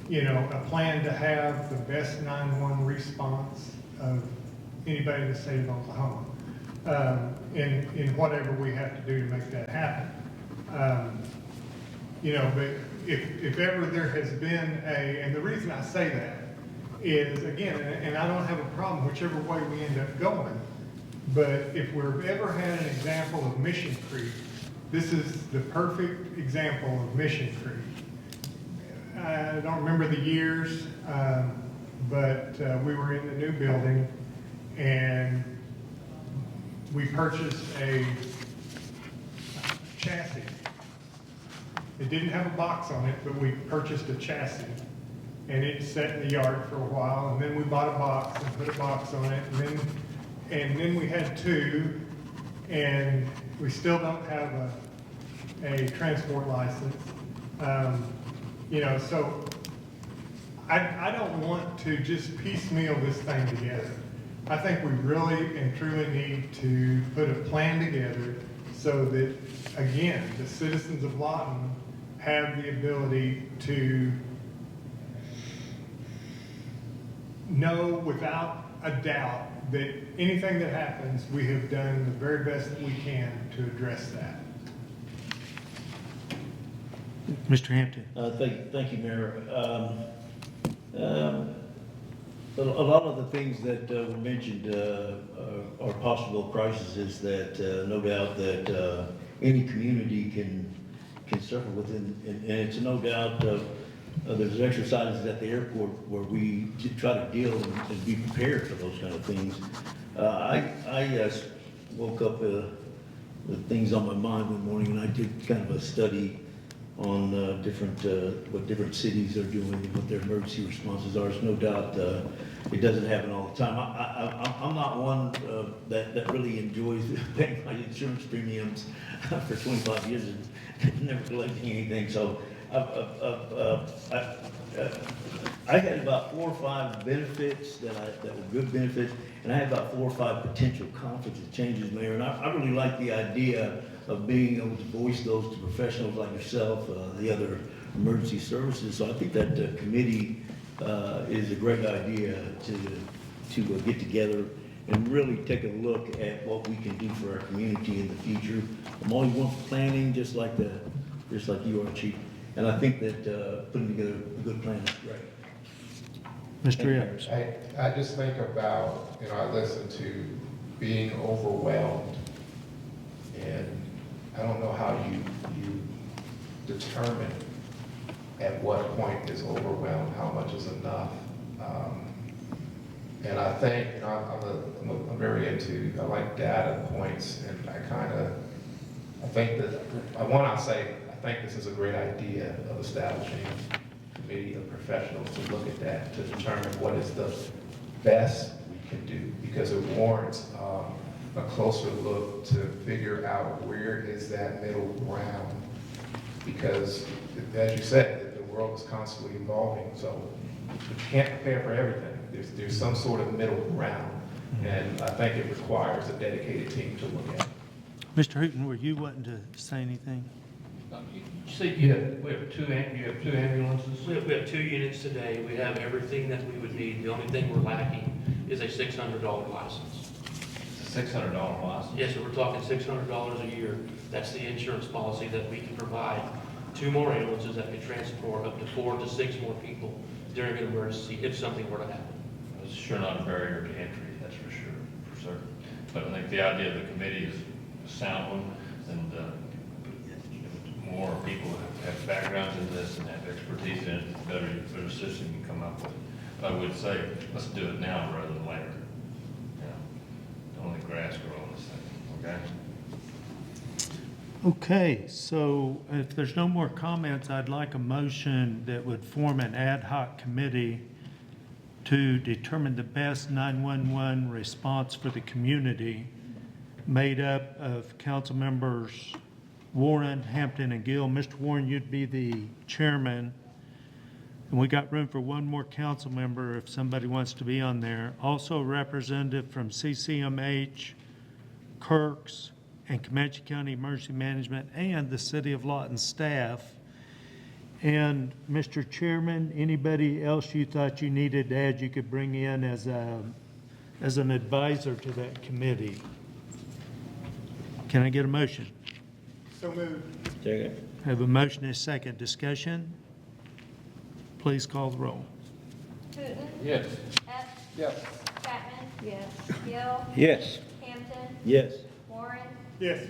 you know, a plan to have the best 911 response of anybody in the state of Oklahoma, in whatever we have to do to make that happen. You know, but if ever there has been and the reason I say that is, again, and I don't have a problem whichever way we end up going, but if we've ever had an example of Mission Creek, this is the perfect example of Mission Creek. I don't remember the years, but we were in the new building, and we purchased a chassis. It didn't have a box on it, but we purchased a chassis, and it sat in the yard for a while, and then we bought a box and put a box on it, and then we had 2, and we still don't have a transport license. You know, so I don't want to just piecemeal this thing together. I think we really and truly need to put a plan together so that, again, the citizens of Lawton have the ability to know without a doubt that anything that happens, we have done the very best that we can to address that. Mr. Hampton. Thank you, Mayor. A lot of the things that were mentioned are possible crises that no doubt that any community can suffer within, and it's no doubt there's exercises at the airport where we try to deal and be prepared for those kind of things. I woke up with things on my mind one morning, and I did kind of a study on what different cities are doing and what their emergency responses are. There's no doubt it doesn't happen all the time. I'm not one that really enjoys paying my insurance premiums for 25 years and never collecting anything. So I had about 4 or 5 benefits that were good benefits, and I had about 4 or 5 potential conflicts and changes, Mayor. And I really like the idea of being able to voice those to professionals like yourself, the other emergency services. So I think that committee is a great idea to get together and really take a look at what we can do for our community in the future. I'm always one for planning, just like you are, Chief. And I think that putting together a good plan is great. Mr. Evans. I just think about, I listen to being overwhelmed, and I don't know how you determine at what point is overwhelmed, how much is enough. And I think, I'm very into, I like data points, and I think this is a great idea of establishing a committee of professionals to look at that, to determine what is the best we can do, because it warrants a closer look to figure out where is that middle ground. Because, as you said, the world is constantly evolving, so we can't prepare for everything. There's some sort of middle ground, and I think it requires a dedicated team to look at. Mr. Hooton, were you wanting to say anything? We have 2 ambulances. We have 2 units today. We have everything that we would need. The only thing we're lacking is a $600 license. $600 license? Yes, so we're talking $600 a year. That's the insurance policy that we can provide 2 more ambulances that can transport up to 4 to 6 more people during an emergency if something were to happen. It's sure not a barrier to entry, that's for sure, for certain. But I think the idea of the committee is a sound one, and more people have backgrounds in this and have expertise in it, the better system you can come up with. But I would say, let's do it now rather than later. Don't let grass grow on this thing, okay? Okay, so if there's no more comments, I'd like a motion that would form an ad hoc committee to determine the best 911 response for the community, made up of council members Warren, Hampton, and Gill. Mr. Warren, you'd be the chairman. And we got room for 1 more council member if somebody wants to be on there. Also a representative from CCMH, Kirk's, and Comanche County Emergency Management, and the City of Lawton staff. And Mr. Chairman, anybody else you thought you needed to add, you could bring in as an advisor to that committee. Can I get a motion? So moved. Second. Have a motion and a second. Discussion? Please call the roll. Hooten. Yes. Epps. Yes. Chapman. Yes. Gill. Yes. Hampton. Yes. Warren. Yes.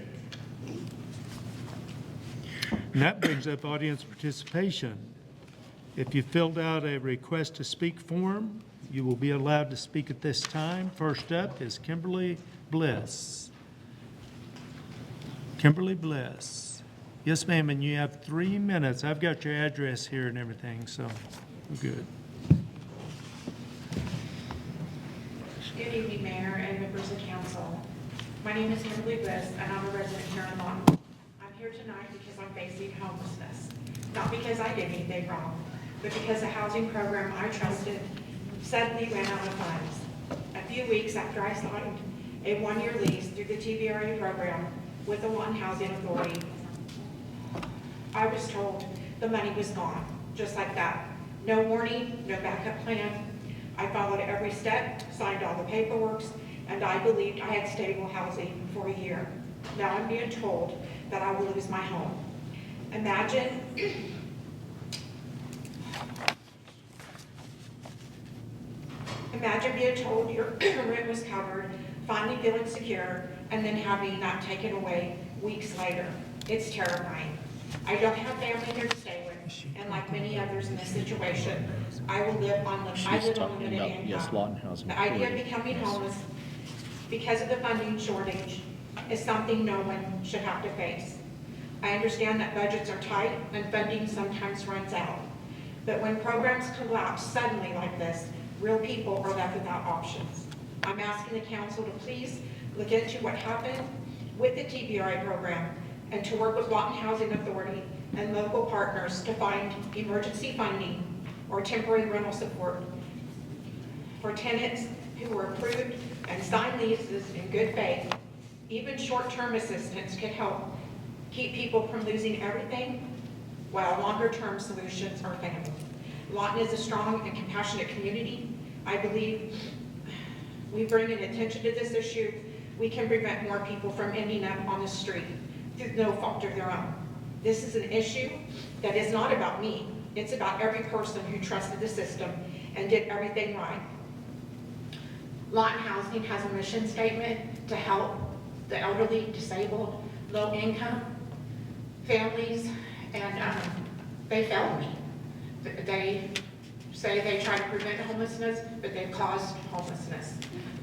And that brings up audience participation. If you filled out a request to speak form, you will be allowed to speak at this time. First up is Kimberly Bliss. Kimberly Bliss. Yes, ma'am, and you have 3 minutes. I've got your address here and everything, so we're good. Good evening, Mayor and members of council. My name is Kimberly Bliss, and I'm a resident here in Lawton. I'm here tonight because I'm facing homelessness. Not because I did anything wrong, but because the housing program I trusted suddenly ran out of funds. A few weeks after I signed a 1-year lease through the TVRA program with the Lawton Housing Authority, I was told the money was gone, just like that. No warning, no backup plan. I followed every step, signed all the paperwork, and I believed I had stable housing for a year. Now I'm being told that I will lose my home. Imagine Imagine being told your rent was covered, finally feeling secure, and then having that taken away weeks later. It's terrifying. I don't have family here to stay with, and like many others in this situation, I live on limited income. The idea of becoming homeless because of the funding shortage is something no one should have to face. I understand that budgets are tight and funding sometimes runs out. But when programs collapse suddenly like this, real people are left without options. I'm asking the council to please look into what happened with the TBRA program and to work with Lawton Housing Authority and local partners to find emergency funding or temporary rental support for tenants who were approved and signed leases in good faith. Even short-term assistance can help keep people from losing everything, while longer-term solutions are found. Lawton is a strong and compassionate community. I believe we bring an attention to this issue, we can prevent more people from ending up on the street through no fault of their own. This is an issue that is not about me. It's about every person who trusted the system and did everything right. Lawton Housing has a mission statement to help the elderly, disabled, low income families, and they failed me. They say they try to prevent homelessness, but they've caused homelessness.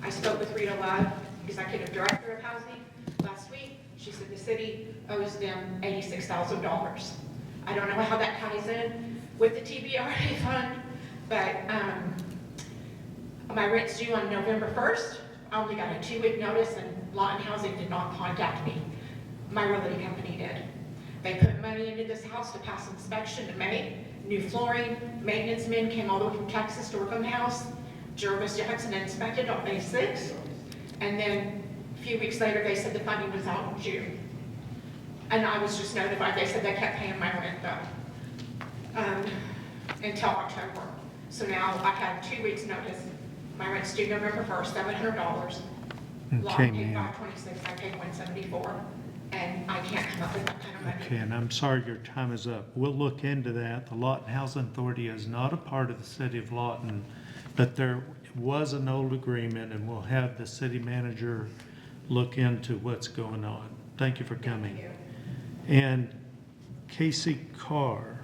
I spoke with Rita Love, Executive Director of Housing, last week. She said the city owes them $86,000. I don't know how that ties in with the TBRA fund, but my rent's due on November 1st. I only got a 2-week notice, and Lawton Housing did not contact me. My realty company did. They put money into this house to pass inspection in May, new flooring, maintenance men came all the way from Texas to work on the house. Jervis Jackson inspected on May 6th, and then a few weeks later they said the funding was out in June. And I was just notified, they said they kept paying my rent though, until October. So now I have 2 weeks notice. My rent's due November 1st, $700. Okay, Lawton paid ma'am. $526, I paid $174. And I can't come up with that kind of money. Okay, and I'm sorry your time is up. We'll look into that. The Lawton Housing Authority is not a part of the City of Lawton, but there was an old agreement, and we'll have the city manager look into what's going on. Thank you for coming. Thank you. And Casey Carr.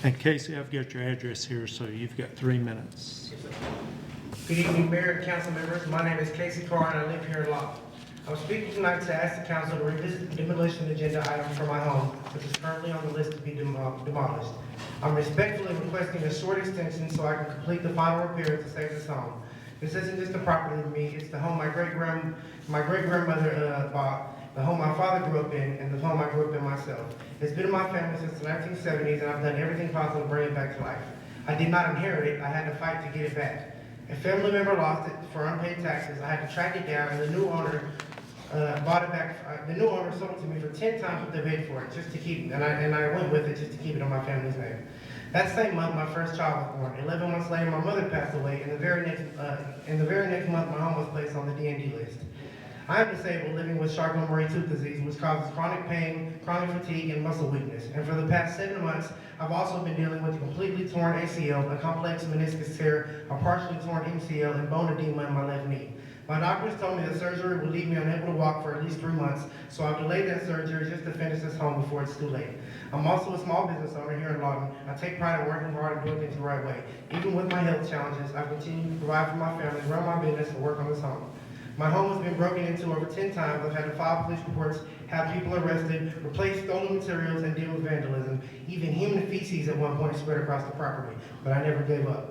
And Casey, I've got your address here, so you've got 3 minutes. Good evening, Mayor and council members. My name is Casey Carr, and I live here in Lawton. I'm speaking tonight to ask the council to revisit the demolition agenda item for my home, which is currently on the list to be demolished. I'm respectfully requesting a short extension so I can complete the final repairs to save this home. This isn't just a property to me, it's the home my great-grandmother bought, the home my father grew up in, and the home I grew up in myself. It's been in my family since the 1970s, and I've done everything possible to bring it back to life. I did not inherit it, I had to fight to get it back. A family member lost it for unpaid taxes. I had to track it down, and the new owner bought it back. The new owner sold it to me for 10 times what they paid for it, just to keep it. And I went with it just to keep it on my family's name. That same month, my first child was born. 11 months later, my mother passed away, and the very next month, my home was placed on the D&D list. I am disabled, living with Charcot-Marie tooth disease, which causes chronic pain, chronic fatigue, and muscle weakness. And for the past 7 months, I've also been dealing with a completely torn ACL, a complex meniscus tear, a partially torn MCL, and bone edema in my left knee. My doctors told me the surgery would leave me unable to walk for at least 3 months, so I've delayed that surgery just to finish this home before it's too late. I'm also a small business owner here in Lawton. I take pride in working hard and doing things the right way. Even with my health challenges, I continue to provide for my family, run my business, and work on this home. My home has been broken into over 10 times. I've had to file police reports, have people arrested, replace stolen materials, and deal with vandalism. Even human feces at one point spread across the property, but I never gave up.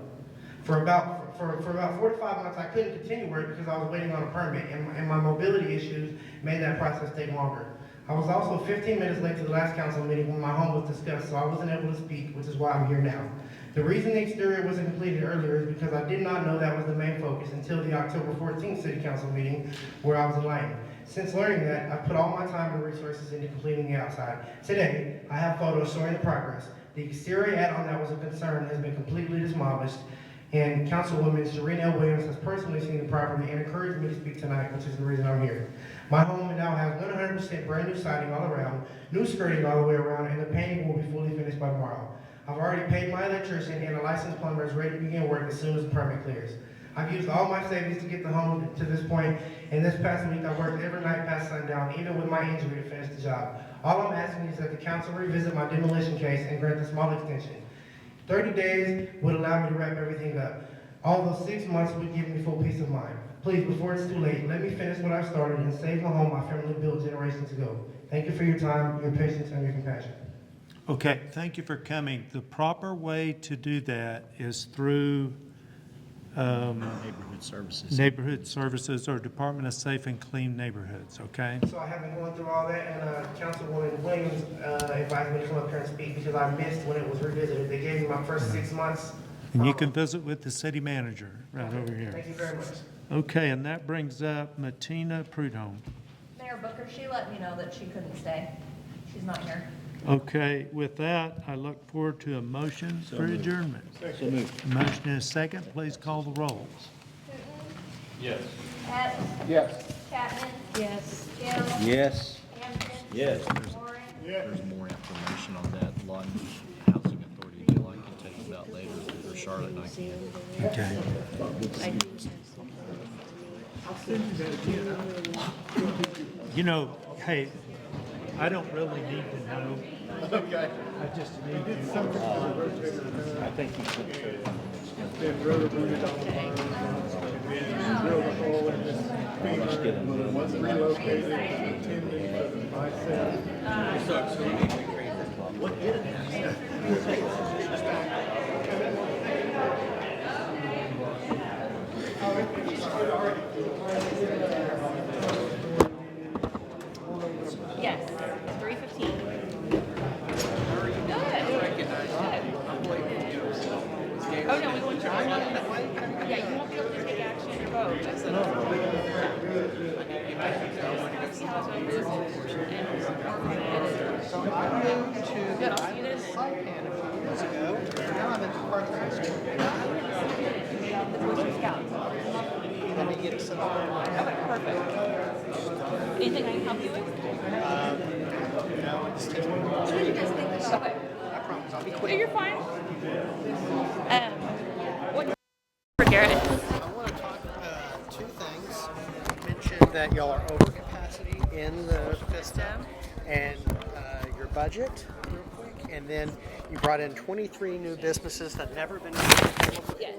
For about 4 to 5 months, I couldn't continue work because I was waiting on a permit, and my mobility issues made that process take longer. I was also 15 minutes late to the last council meeting when my home was discussed, so I wasn't able to speak, which is why I'm here now. The reason the exterior wasn't completed earlier is because I did not know that was the main focus until the October 14th City Council meeting where I was enlightened. Since learning that, I've put all my time and resources into completing the outside. Today, I have photos showing the progress. The exterior add-on that was a concern has been completely demolished, and Councilwoman Shereen L. Williams has personally seen the property and encouraged me to speak tonight, which is the reason I'm here. My home now has 100% brand new siding all around, new skirting all the way around, and the painting will be fully finished by tomorrow. I've already paid my electrician and a licensed plumber is ready to begin work as soon as the permit clears. I've used all my savings to get the home to this point, and this past week I worked every night past sundown, even with my injury, to finish the job. All I'm asking is that the council revisit my demolition case and grant a small extension. 30 days would allow me to wrap everything up. Although 6 months would give me full peace of mind. Please, before it's too late, let me finish what I've started and save the home my family built generations ago. Thank you for your time, your patience, and your compassion. Okay, thank you for coming. The proper way to do that is through Neighborhood Services or Department of Safe and Clean Neighborhoods, okay? So I have been going through all that, and Councilwoman Williams advised me to come up here and speak because I missed when it was revisited. They gave me my first 6 months. And you can visit with the city manager right over here. Thank you very much. Okay, and that brings up Martina Prudhomme. Mayor Booker, she let me know that she couldn't stay. She's not here. Okay, with that, I look forward to a motion for adjournment. So moved. A motion and a second, please call the roll. Yes. Hess, Yes. Chapman, Yes. Gill, Yes. Hampton, Yes. Warren. There's more information on that Lawton Housing Authority deal I can tell you about later, or Charlotte and I can. Okay. You know, hey, I don't really need to know. Okay. I just need to. I think you should. Been rotor booted all the time. Drilled a hole in this femur. Was relocated to tendon for the bicep. What did it happen? Yes, 3:15. Oh, no, we went to. Yeah, you won't be able to take action or vote. I said, So I moved to, I did a Saipan a few years ago, now I'm in Proclamation. Let me get some. Okay, perfect. Anything I can help you with? No, it's just. Okay. I promise, I'll be No, quick. you're fine. What for Garrett? I want to talk two things. You mentioned that y'all are over capacity in the FISTA and your budget, real quick. And then you brought in 23 new businesses that never been. Yes.